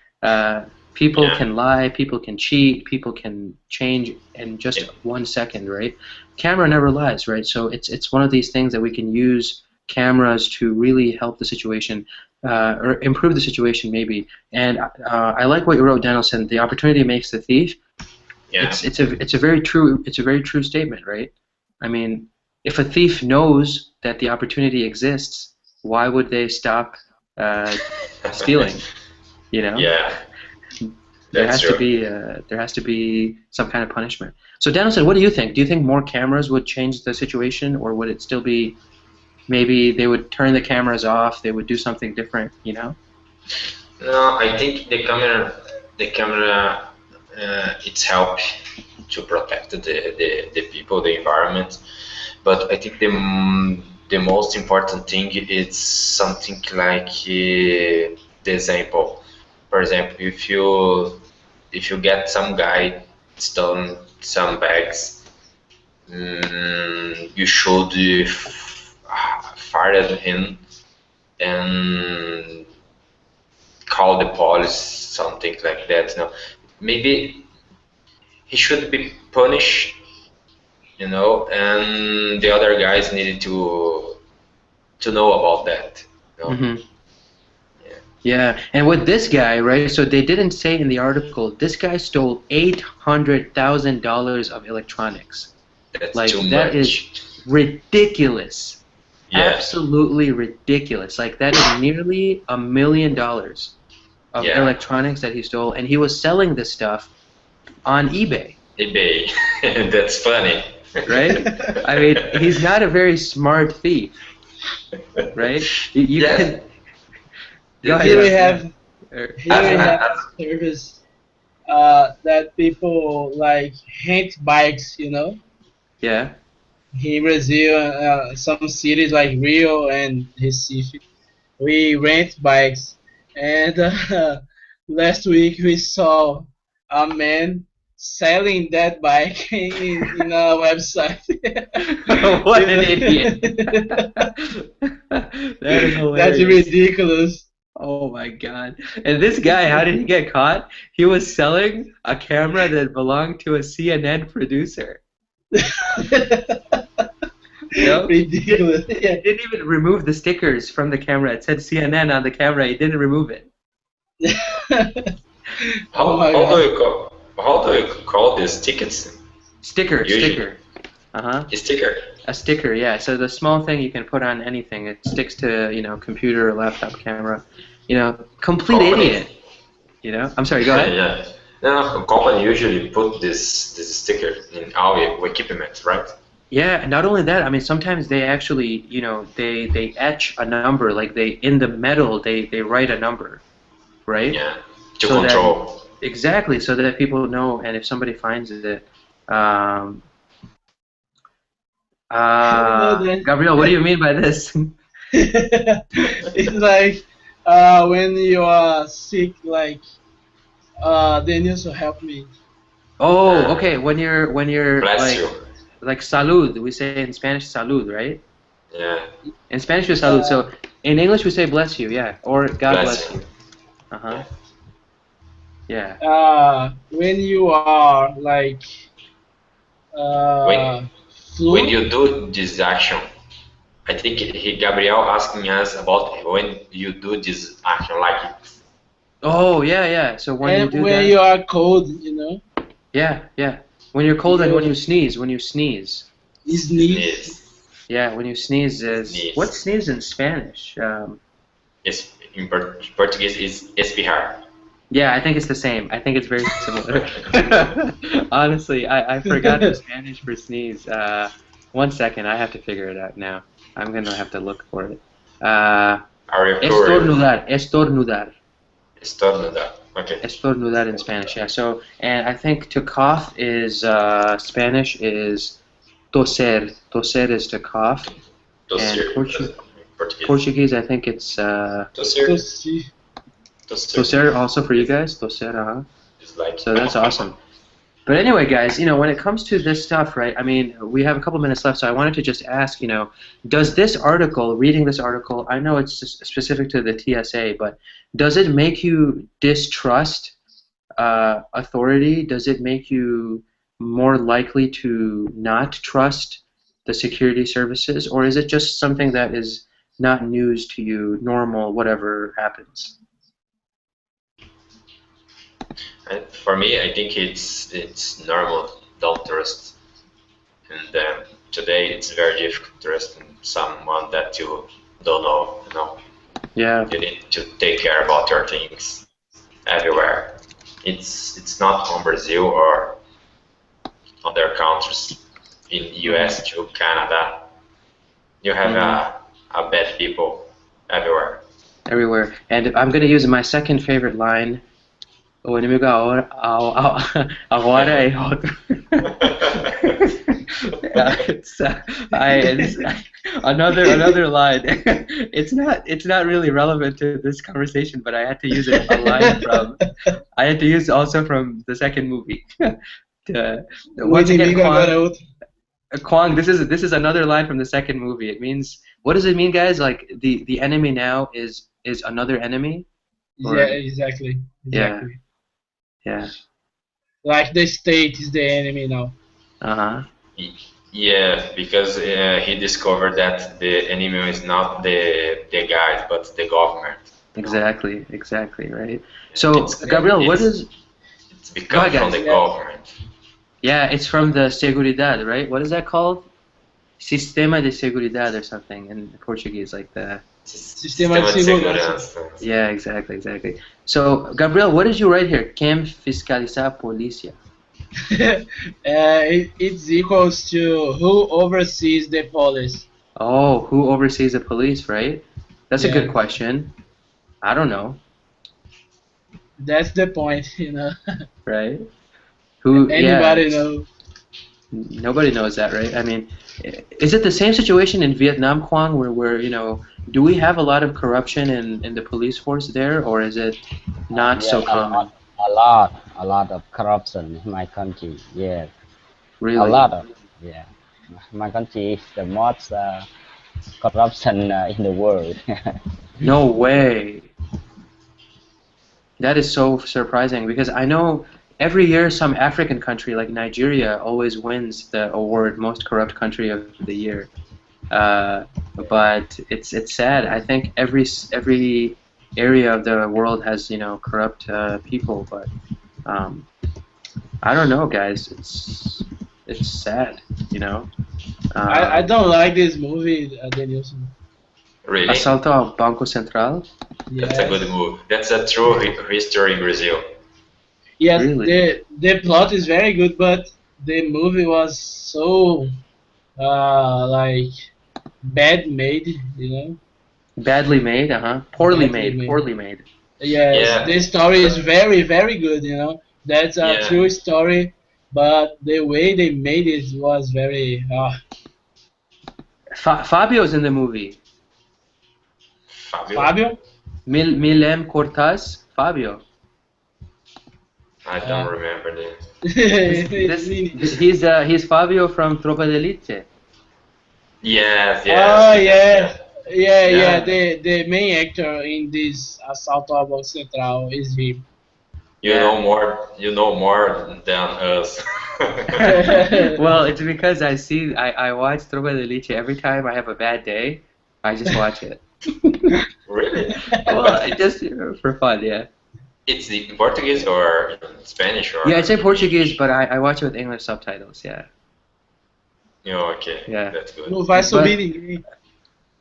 People can lie, people can cheat, people can change in just 1 second, right? Camera never lies, right? So it's one of these things that we can use cameras to really help the situation or improve the situation maybe. And I like what you wrote, Danielson. The opportunity makes the thief. Yeah. It's a very true statement, right? I mean, if a thief knows that the opportunity exists, why would they stop stealing? Yeah. There has to be some kind of punishment. So Danielson, what do you think? Do you think more cameras would change the situation, or would it still be maybe they would turn the cameras off, they would do something different, No, I think the camera it's help to protect the people, the environment, but I think the most important thing is something like the example. For example, if you get some guy stolen some bags, you should fire him and call the police, something like that. maybe he should be punished, you know, and the other guys needed to know about that. You know? Mm-hmm. Yeah, and with this guy, right? So they didn't say in the article, this guy stole $800,000 of electronics. That's like too that much. is ridiculous. Yeah. Absolutely ridiculous. Like that is nearly $1 million of electronics that he stole, and he was selling this stuff on eBay. eBay. That's funny. Right? I mean, he's not a very smart thief. Right? You can. Go ahead. Here we have service that people like rent bikes, you know. Yeah. In Brazil, some cities like Rio and Recife, we rent bikes. And last week we saw a man selling that bike in a website. What an idiot! That is hilarious. That's ridiculous. Oh my god. And this guy, how did he get caught? He was selling a camera that belonged to a CNN producer. Ridiculous. He didn't even remove the stickers from the camera. It said CNN on the camera. He didn't remove it. How do you call these tickets? Sticker. A sticker. A sticker, yeah. So the small thing you can put on anything. It sticks to, computer or laptop camera. Complete idiot. I'm sorry, go ahead. Yeah. No, company usually put this sticker in our equipment, right? Yeah, not only that, I mean, sometimes they actually, they etch a number, like in the metal, they write a number, right? Yeah, to control. Exactly, so that people know, and if somebody finds it, Gabriel, what do you mean by this? It's like when you are sick, like Daniel, so help me. Oh, okay. When you're Bless you. Like salud, we say in Spanish salud, right? Yeah. In Spanish we salud. So in English we say bless you, yeah, or God bless you. Yeah. When you are like when you do this action, I think Gabriel asking us about when you do this action, like it. Oh yeah. So when you do that, you are cold, Yeah. When you're cold and when you sneeze. Sneeze. Yeah, when you sneeze is what's sneeze in Spanish? Yes, in Portuguese is espirrar. Yeah, I think it's the same. I think it's very similar. Honestly, I forgot the Spanish for sneeze. 1 second, I have to figure it out now. I'm gonna have to look for it. Estornudar. Okay. Estornudar in Spanish, yeah. So, and I think to cough is Spanish is toser. Toser is to cough. Toser. And Portuguese, I think it's toser also for you guys. Toser, So that's awesome. But anyway, guys, when it comes to this stuff, right? I mean, we have a couple minutes left, so I wanted to just ask, does this article, reading this article, I know it's specific to the TSA, but does it make you distrust authority? Does it make you more likely to not trust the security services, or is it just something that is not news to you, normal, whatever happens? For me, I think it's normal. Don't trust, and today it's very difficult to trust someone that you don't know. Yeah. You need to take care about your things everywhere. It's not from Brazil or other countries. In US to Canada, you have a bad people everywhere. Everywhere, and I'm going to use my second favorite line. O inimigo agora é outro. It's another line. It's not really relevant to this conversation, but I had to use a line from. I had to use also from the second movie. Once again, Kwang. This is another line from the second movie. It means, what does it mean, guys? Like the enemy now is another enemy. Yeah, exactly. Yeah. like the state is the enemy now. Yeah, because he discovered that the enemy is not the guys, but the government. Exactly, exactly, right. So, Gabriel, what is... It's become from the government. Yeah, it's from the seguridad, right? What is that called? Sistema de seguridad or something in Portuguese, like the... Sistema de segurança. Yeah, exactly, exactly. So, Gabriel, what did you write here? Quem fiscaliza a polícia? It's equals to who oversees the police. Oh, who oversees the police, right? That's a good question. I don't know. That's the point, you know. Right? Who? Anybody knows? Nobody knows that, right? I mean, is it the same situation in Vietnam, Quang, where you know, do we have a lot of corruption in the police force there, or is it not so common? A lot of corruption in my country. Yeah. Really? A lot of, yeah. My country is the most corruption in the world. No way. That is so surprising, because I know every year some African country like Nigeria always wins the award most corrupt country of the year. But it's sad. I think every area of the world has, you know, corrupt people, but I don't know, guys. It's sad, you know. I don't like this movie, Danielson. Really? Assalto ao Banco Central? That's a good movie. That's a true history in Brazil. Yes, really? the plot is very good, but the movie was so like bad made, you know. Badly made, Poorly made. Poorly made. Yes, yeah. The story is very, very good, you know. That's a true story, but the way they made it was very... Fabio's in the movie. Fabio? Milem Cortaz, Fabio. I don't remember this. He's Fabio from Tropa de Elite. Yes, yes. Oh, yeah. Yeah. The main actor in this Assalto ao Banco Central is him. You know more than us. Well, it's because I watch Trevor every time I have a bad day. I just watch it. Really? Well, just for fun, yeah. It's in Portuguese or Spanish or? Yeah, it's in Portuguese, but I watch it with English subtitles. Yeah. Oh, okay. Yeah. That's good. Não vai subir ninguém.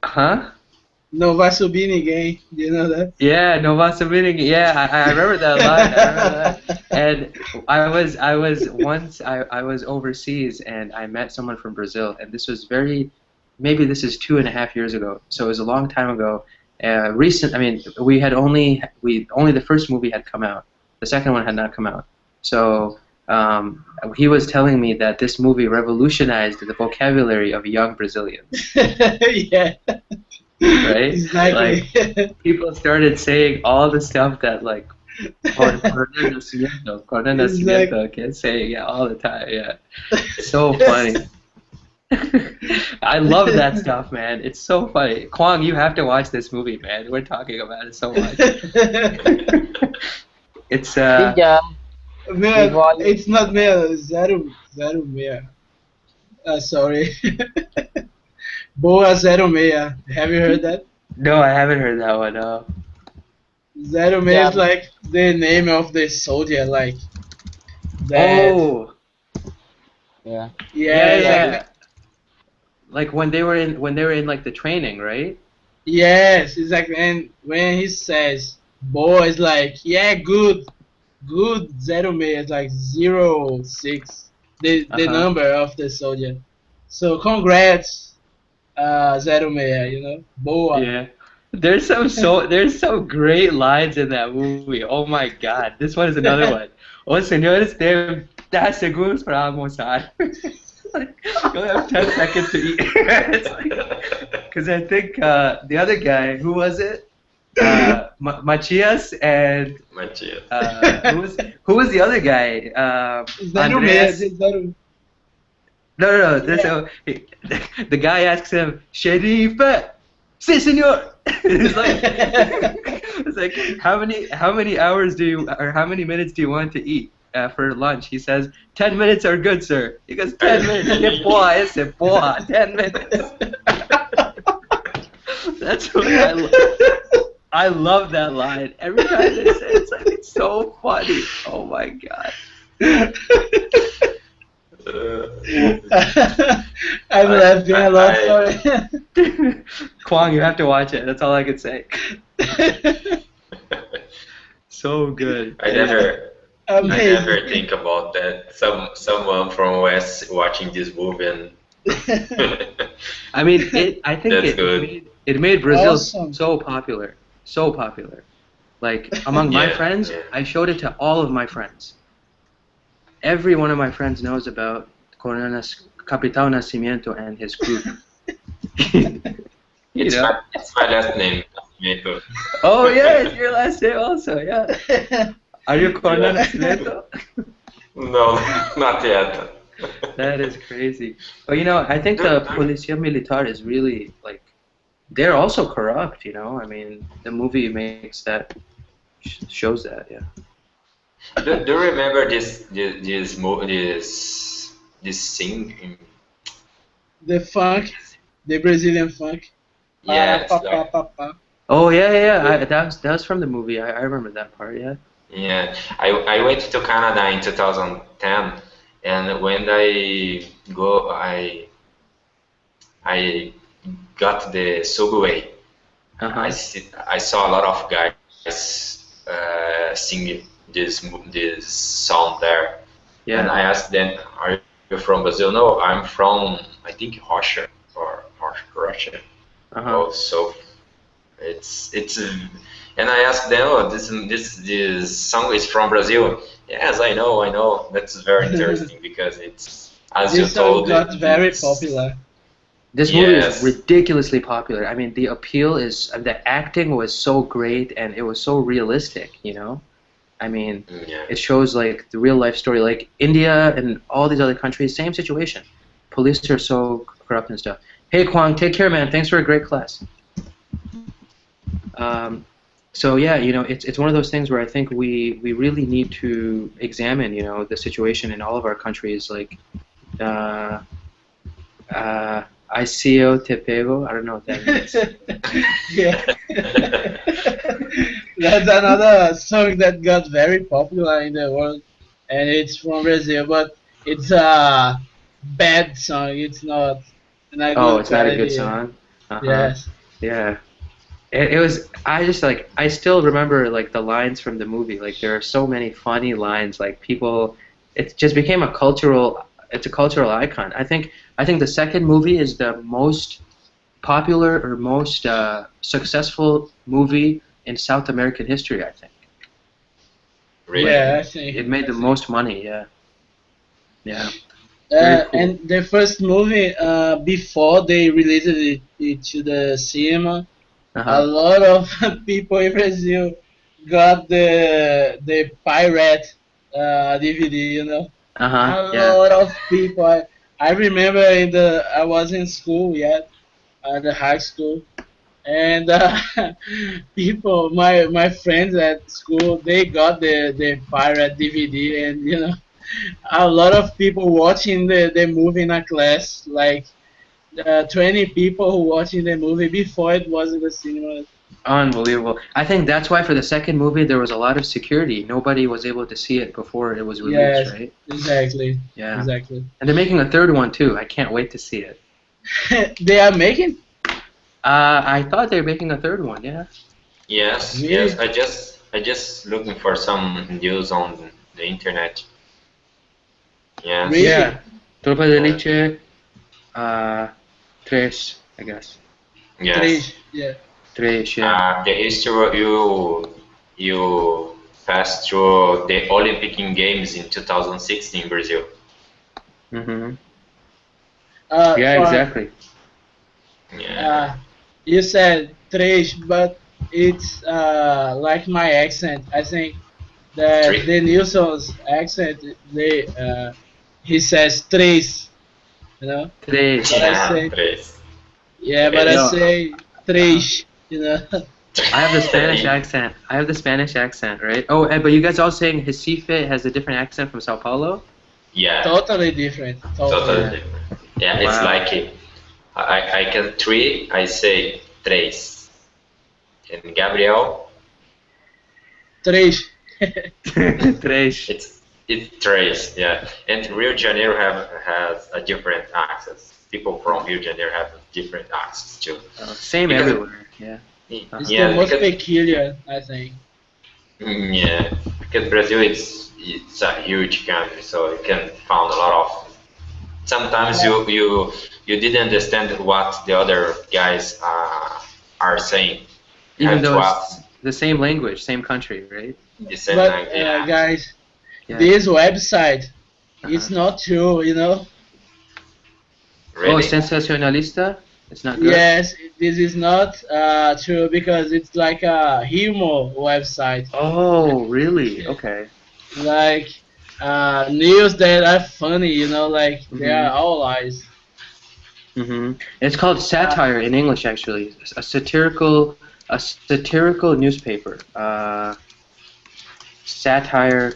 Huh? Não vai subir ninguém. Do you know that? Yeah, no vai subir ninguém. Yeah, I remember that line. I remember that. And I was overseas and I met someone from Brazil, and this was maybe this is 2.5 years ago. So it was a long time ago. I mean, only the first movie had come out. The second one had not come out. So he was telling me that this movie revolutionized the vocabulary of young Brazilians. Yeah. Right? Exactly. Like, people started saying all the stuff that, like, Coronel Nascimento can say all the time. Yeah. So funny. I love that stuff, man. It's so funny. Quang, you have to watch this movie, man. We're talking about it so much. It's it's not me. Zero meia. Sorry. Boa 06. Have you heard that? No, I haven't heard that one. No. 06 is like the name of the soldier, like. That. Oh. Yeah. Yeah. Like when they were in like the training, right? Yes, exactly. And when he says "boy," it's like good 06 is like 06, the number of the soldier. So congrats, 06, you know, boa. Yeah. There's some great lines in that movie. Oh my God, this one is another one. Os senhores têm 10 segundos para almoçar. Like, you only have 10 seconds to eat. Because I think the other guy, who was it? Matias and who was the other guy? Andreas. No. The guy asks him, "Sheriff, si senor." It's like how many hours how many minutes do you want to eat? for lunch. He says, 10 minutes are good, sir. He goes, 10 minutes. Que boa esse, boa, 10 minutes. That's what I love. I love that line. Every time they say it, it's like, it's so funny. Oh my god. I'm laughing a lot, sorry. Kwang, you have to watch it. That's all I can say. So good. I never think about that. Someone from West watching this movie and I mean, I think it made Brazil so popular. So popular. Like, among my friends, I showed it to all of my friends. Every one of my friends knows about Capitão Nascimento and his group. It's my last name, Nascimento. Oh, yeah, it's your last name also, yeah. Are you Coronel Nascimento? No, not yet. That is crazy. But, you know, I think the Polícia Militar is really, like, they're also corrupt, you know? I mean, the movie makes that, shows that, yeah. Do you remember this thing? The funk, the Brazilian funk. Yeah. Oh yeah. That was from the movie. I remember that part. Yeah. Yeah. I went to Canada in 2010, and when I got the subway. I saw a lot of guys singing this song there. Yeah. And I asked them, "Are you from Brazil?" "No, I'm from, I think, Russia or Russia." Oh, so it's and I asked them, "Oh, this song is from Brazil." "Yes, I know. That's very interesting because it's, as you told, this song got very popular. This movie is ridiculously popular. I mean, the appeal is, the acting was so great and it was so realistic, you know? I mean, it shows like the real life story, like India and all these other countries, same situation. Police are so corrupt and stuff. Hey, Kwang, take care, man. Thanks for a great class. So yeah, you know, it's one of those things where I think we really need to examine, you know, the situation in all of our countries, like, ICO te pego. I don't know what that means. Yeah. That's another song that got very popular in the world, and it's from Brazil, but it's a bad song. It's not. It's not a good song. Yes. Yeah. It was. I still remember like the lines from the movie. Like there are so many funny lines. Like people, it just became a cultural. It's a cultural icon. I think the second movie is the most popular or most successful movie in South American history, I think. Really? Yeah, I think it made the most money. Yeah. Yeah. Cool. And the first movie, before they released it to the cinema, a lot of people in Brazil got the pirate DVD, you know. A lot of people. I remember I was in school yet, the high school, and people, my friends at school, they got the pirate DVD, and you know, a lot of people watching the movie in a class, like 20 people watching the movie before it was in the cinema. Unbelievable. I think that's why for the second movie there was a lot of security. Nobody was able to see it before it was released, right? Exactly. Yeah. Exactly. And they're making a third one too. I can't wait to see it. They are making? I thought they were making a third one, yeah. Yes, really? Yes. I just looking for some news on the internet. Yes. Really? Yeah. Tropa de Elite 3, I guess. Yes. 3, yeah. 3, yeah. The history you passed through the Olympic Games in 2016 in Brazil. Mm-hmm. Yeah, exactly. Yeah. You said 3, but it's like my accent. I think that the Nilsson's accent, he says 3, you know. 3. Yeah, 3. Yeah, but I say 3, you know. I have the Spanish accent. I have the Spanish accent, right? Oh, but you guys all saying Recife has a different accent from Sao Paulo? Yeah. Totally different. Totally different. Yeah, wow. It's like I can three, I say tres. And Gabriel? Tres. Tres. It's tres, yeah. And Rio de Janeiro has a different accent. People from Rio de Janeiro have different accents too. Same everywhere, yeah. It's the most peculiar, I think. Yeah, because Brazil it's a huge country, so you can find a lot of. Sometimes you didn't understand what the other guys are saying. Even though it's the same language, same country, right? The same language. Yeah. Guys, this website, it's not true, you know. Really? Oh, sensacionalista? It's not good? Yes, this is not true because it's like a humor website. Oh, really? Okay. Like news that are funny, you know, like they are all lies. It's called satire in English, actually. A satirical newspaper. Satire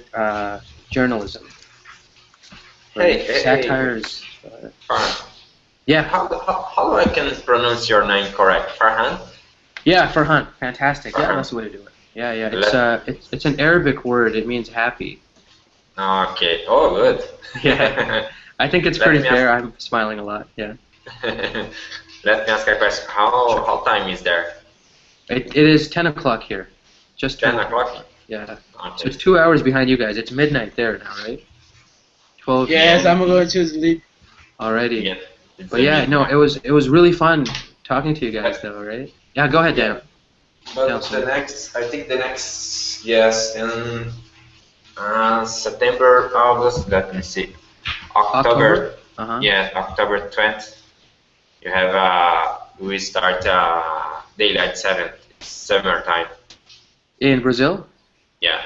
journalism. Hey, satire is. Yeah. How I can pronounce your name correct? Farhan? Yeah, Farhan. Fantastic. Yeah, that's the way to do it. Yeah. It's an Arabic word. It means happy. Okay. Oh, good. Yeah. I think it's pretty fair. I'm smiling a lot. Yeah. Let me ask a question. How time is there? It is 10 o'clock here. Just 10 o'clock? Yeah. Okay. So it's 2 hours behind you guys. It's midnight there now, right? 12. Yes, I'm going to sleep. Alrighty. Yeah. But yeah, no, it was really fun talking to you guys, though, right? Yeah, go ahead, Dan. But I think the next, yes, in September, August, let me see, October. Yeah, October 20th. You have we start daylight 7. It's summertime. In Brazil? Yeah.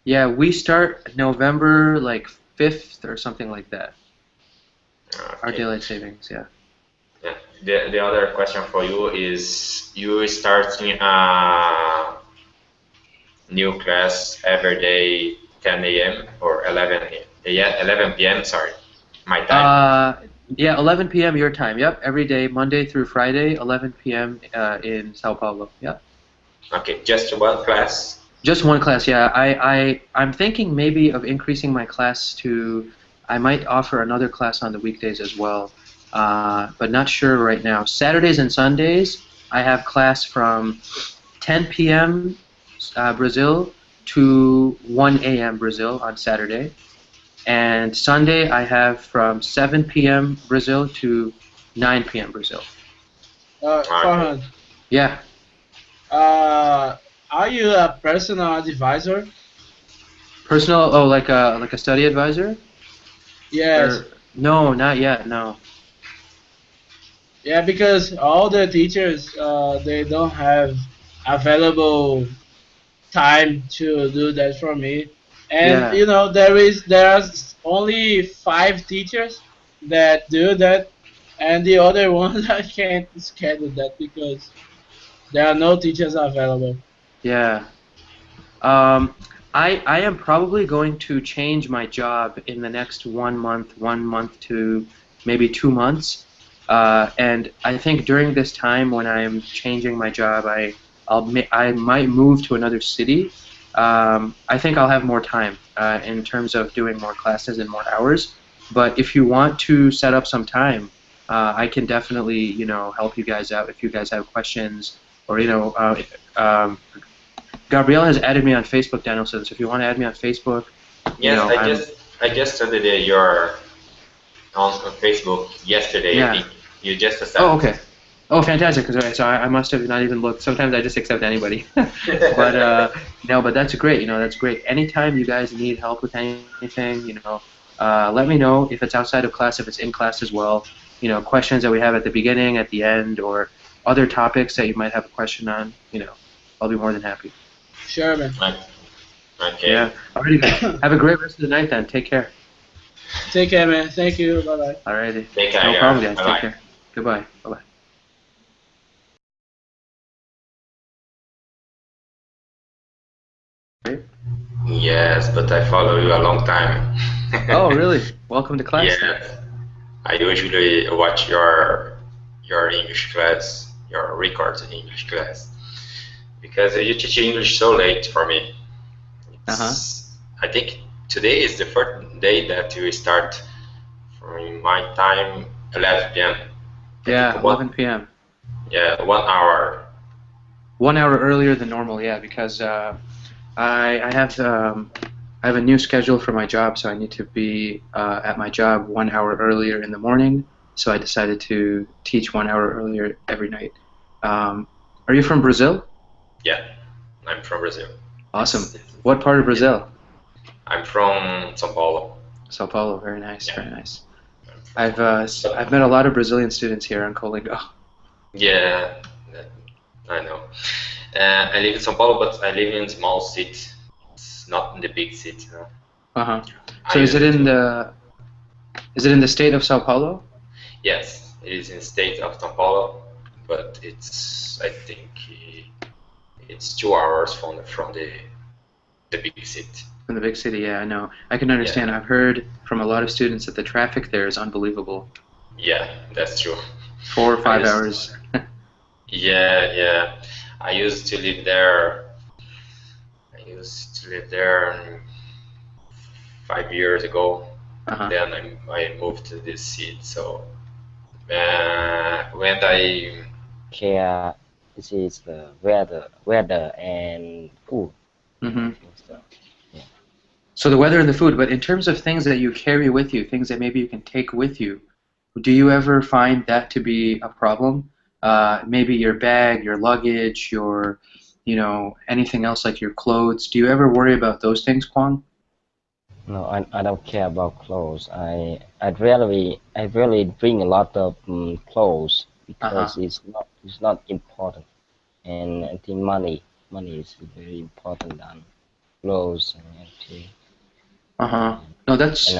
Yeah, we start November like 5th or something like that. Okay. Our daylight savings, yeah. Yeah. The other question for you is you starting new class every day 10 a.m. or 11 p.m. Sorry, my time. Yeah, 11 p.m. your time. Yep, every day, Monday through Friday, 11 p.m. In Sao Paulo. Yep. Okay, just one class. Just one class. Yeah, I'm thinking maybe of increasing my class to. I might offer another class on the weekdays as well, but not sure right now. Saturdays and Sundays, I have class from 10 p.m. Brazil to 1 a.m. Brazil on Saturday. And Sunday, I have from 7 p.m. Brazil to 9 p.m. Brazil. Farhan. Yeah. Are you a personal advisor? Personal? Oh, like a study advisor? Yes. No, not yet. No. Yeah, because all the teachers they don't have available time to do that for me, and you know there's only 5 teachers that do that, and the other ones I can't schedule that because there are no teachers available. Yeah. I am probably going to change my job in the next 1 month to maybe 2 months. And I think during this time when I am changing my job, I might move to another city. I think I'll have more time in terms of doing more classes and more hours. But if you want to set up some time, I can definitely help you guys out if you guys have questions or Gabrielle has added me on Facebook, Danielson. So if you want to add me on Facebook, yes, I just started your on Facebook yesterday. Yeah. I think you just accepted. Oh, okay. Oh, fantastic. So I must have not even looked. Sometimes I just accept anybody. But no, but that's great. That's great. Anytime you guys need help with anything, let me know if it's outside of class, if it's in class as well. Questions that we have at the beginning, at the end, or other topics that you might have a question on. I'll be more than happy. Sure, man. Okay. Yeah. Alrighty, guys. Have a great rest of the night then. Take care. Take care, man. Thank you. Bye-bye. Alrighty. Take care. No problem, guys. Bye-bye. Take care. Goodbye. Bye-bye. Yes, but I follow you a long time. Oh, really? Welcome to class. Yes. Then. I usually watch your English class, your records in English class, because you teach English so late for me. I think today is the first day that you start from my time, 11 p.m. Yeah, 11 p.m. Yeah, 1 hour. 1 hour earlier than normal, yeah, because I have a new schedule for my job, so I need to be at my job 1 hour earlier in the morning. So I decided to teach 1 hour earlier every night. Are you from Brazil? Yeah, I'm from Brazil. Awesome. What part of Brazil? I'm from São Paulo. São Paulo, very nice, yeah. Very nice. I've met a lot of Brazilian students here on Colingo. Yeah, I know. I live in São Paulo, but I live in a small city. It's not in the big city. No? So is it in the state of São Paulo? Yes, it is in the state of São Paulo, but I think it's 2 hours from the big city. From the big city, yeah, I know. I can understand. Yeah. I've heard from a lot of students that the traffic there is unbelievable. Yeah, that's true. 4 or 5 hours. Yeah. I used to live there 5 years ago. Then I moved to this city. So when I this is the weather and food. So the weather and the food, but in terms of things that you carry with you, things that maybe you can take with you, do you ever find that to be a problem? Maybe your bag, your luggage, your, anything else like your clothes. Do you ever worry about those things, Kwang? No, I don't care about clothes. I rarely bring a lot of clothes because it's not important, and I think money is very important than clothes and everything. No, that's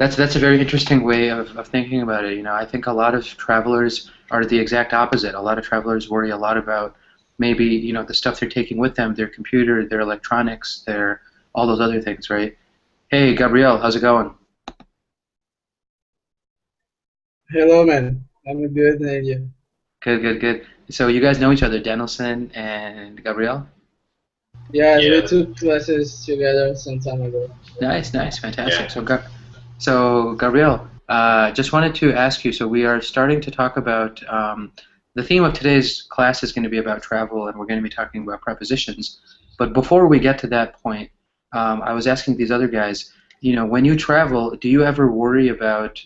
That's a very interesting way of thinking about it. I think a lot of travelers are the exact opposite. A lot of travelers worry a lot about maybe the stuff they're taking with them, their computer, their electronics, their all those other things, right? Hey, Gabriel, how's it going? Hello, man. I'm good, and you? Good. So you guys know each other, Danielson and Gabriel? Yeah, we took classes together some time ago. Nice, fantastic. Yeah. So Gabriel, just wanted to ask you, so we are starting to talk about, the theme of today's class is going to be about travel, and we're going to be talking about prepositions. But before we get to that point, I was asking these other guys, when you travel, do you ever worry about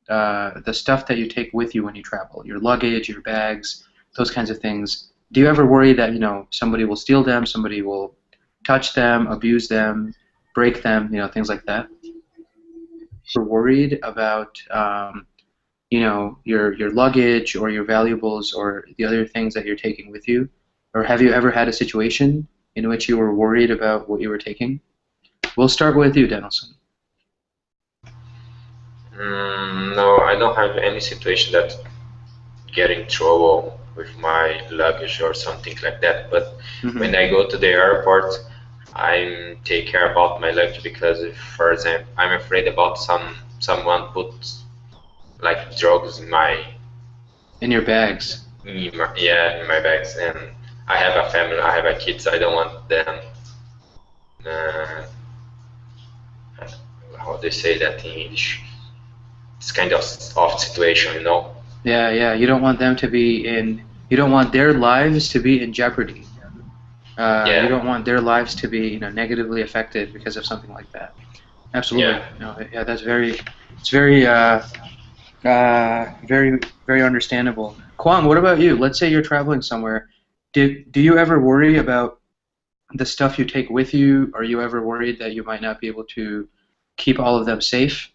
the stuff that you take with you when you travel, your luggage, your bags, those kinds of things? Do you ever worry that, somebody will steal them, somebody will touch them, abuse them, break them, things like that? You're worried about, your luggage or your valuables or the other things that you're taking with you? Or have you ever had a situation in which you were worried about what you were taking? We'll start with you, Danielson. No, I don't have any situation that get in trouble with my luggage or something like that. But when I go to the airport, I take care about my luggage because, if, for example, I'm afraid about someone put like drugs in your bags. In my bags, and I have a family, I have a kids. I don't want them. How do you say that in English? It's kind of situation, Yeah. You don't want them to be in. You don't want their lives to be in jeopardy. You don't want their lives to be, negatively affected because of something like that. Absolutely. Yeah. That's very. It's very, very understandable. Kwang, what about you? Let's say you're traveling somewhere. Do you ever worry about the stuff you take with you? Are you ever worried that you might not be able to keep all of them safe?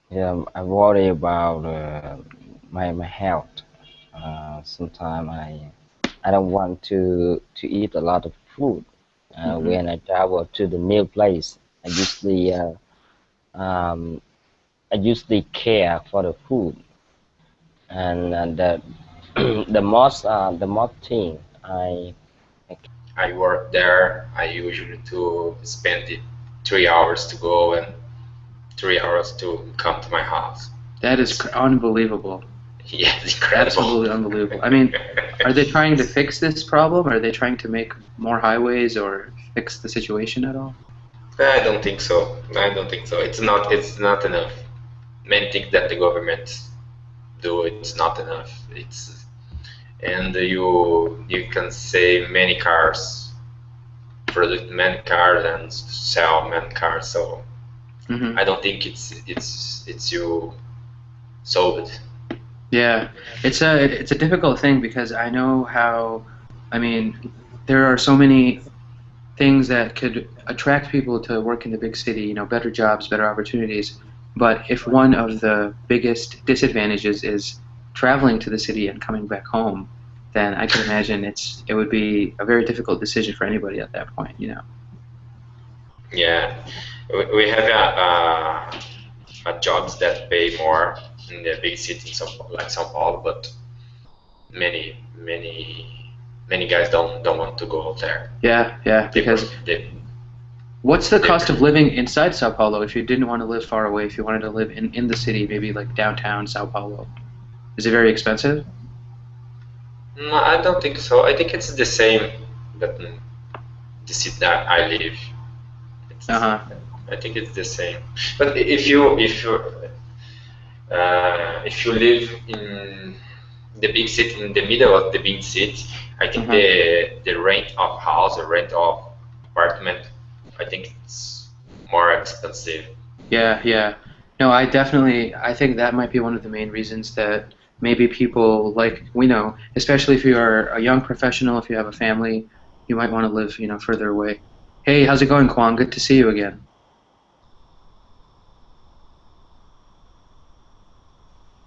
Yeah, I worry about my health. Sometimes I don't want to eat a lot of food when I travel to the new place. I usually care for the food, and the most thing I I work there, I usually to spend it 3 hours to go and 3 hours to come to my house. That is unbelievable. Yeah, it's incredible. Absolutely unbelievable. I mean, are they trying to fix this problem? Are they trying to make more highways or fix the situation at all? I don't think so. I don't think so. It's not enough. Many things that the government do, it's not enough. And you can save many cars, produce many cars and sell many cars. So I don't think it's you solved. Yeah, it's a difficult thing because I know how. I mean, there are so many things that could attract people to work in the big city. You know, better jobs, better opportunities. But if one of the biggest disadvantages is traveling to the city and coming back home, then I can imagine it would be a very difficult decision for anybody at that point. You know. Yeah, we have jobs that pay more in the big cities like São Paulo, but many guys don't want to go there. Yeah, because what's the cost of living inside Sao Paulo if you didn't want to live far away, if you wanted to live in the city, maybe like downtown Sao Paulo? Is it very expensive? No, I don't think so. I think it's the same that the city that I live. I think it's the same. But if you live in the big city, in the middle of the big city, I think the rent of house or rent of apartment, I think it's more expensive. Yeah. No, I think that might be one of the main reasons that maybe people, like we know, especially if you are a young professional, if you have a family, you might want to live, further away. Hey, how's it going, Kwang? Good to see you again.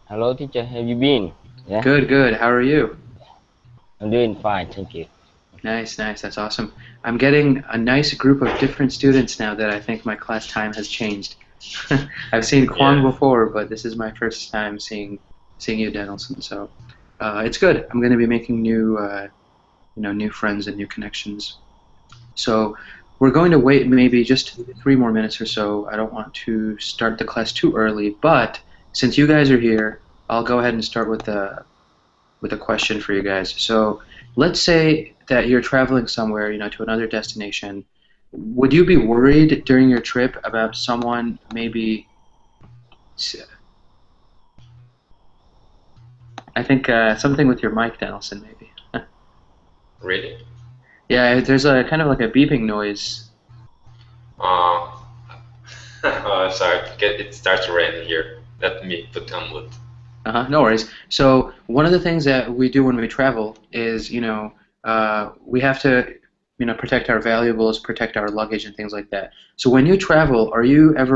Hello, teacher. Have you been? Yeah. Good. How are you? I'm doing fine, thank you. Nice. That's awesome. I'm getting a nice group of different students now that I think my class time has changed. I've seen Kwang before, but this is my first time seeing you, Danielson. So it's good. I'm going to be making new friends and new connections. So we're going to wait maybe just 3 more minutes or so. I don't want to start the class too early, but since you guys are here, I'll go ahead and start with a question for you guys. So let's say that you're traveling somewhere, to another destination. Would you be worried during your trip about someone maybe? I think something with your mic, Danielson, maybe. Really? Yeah, there's a kind of like a beeping noise. Sorry, it starts to rain here. Let me put on mute. No worries. So one of the things that we do when we travel is, we have to, protect our valuables, protect our luggage and things like that. So when you travel, are you ever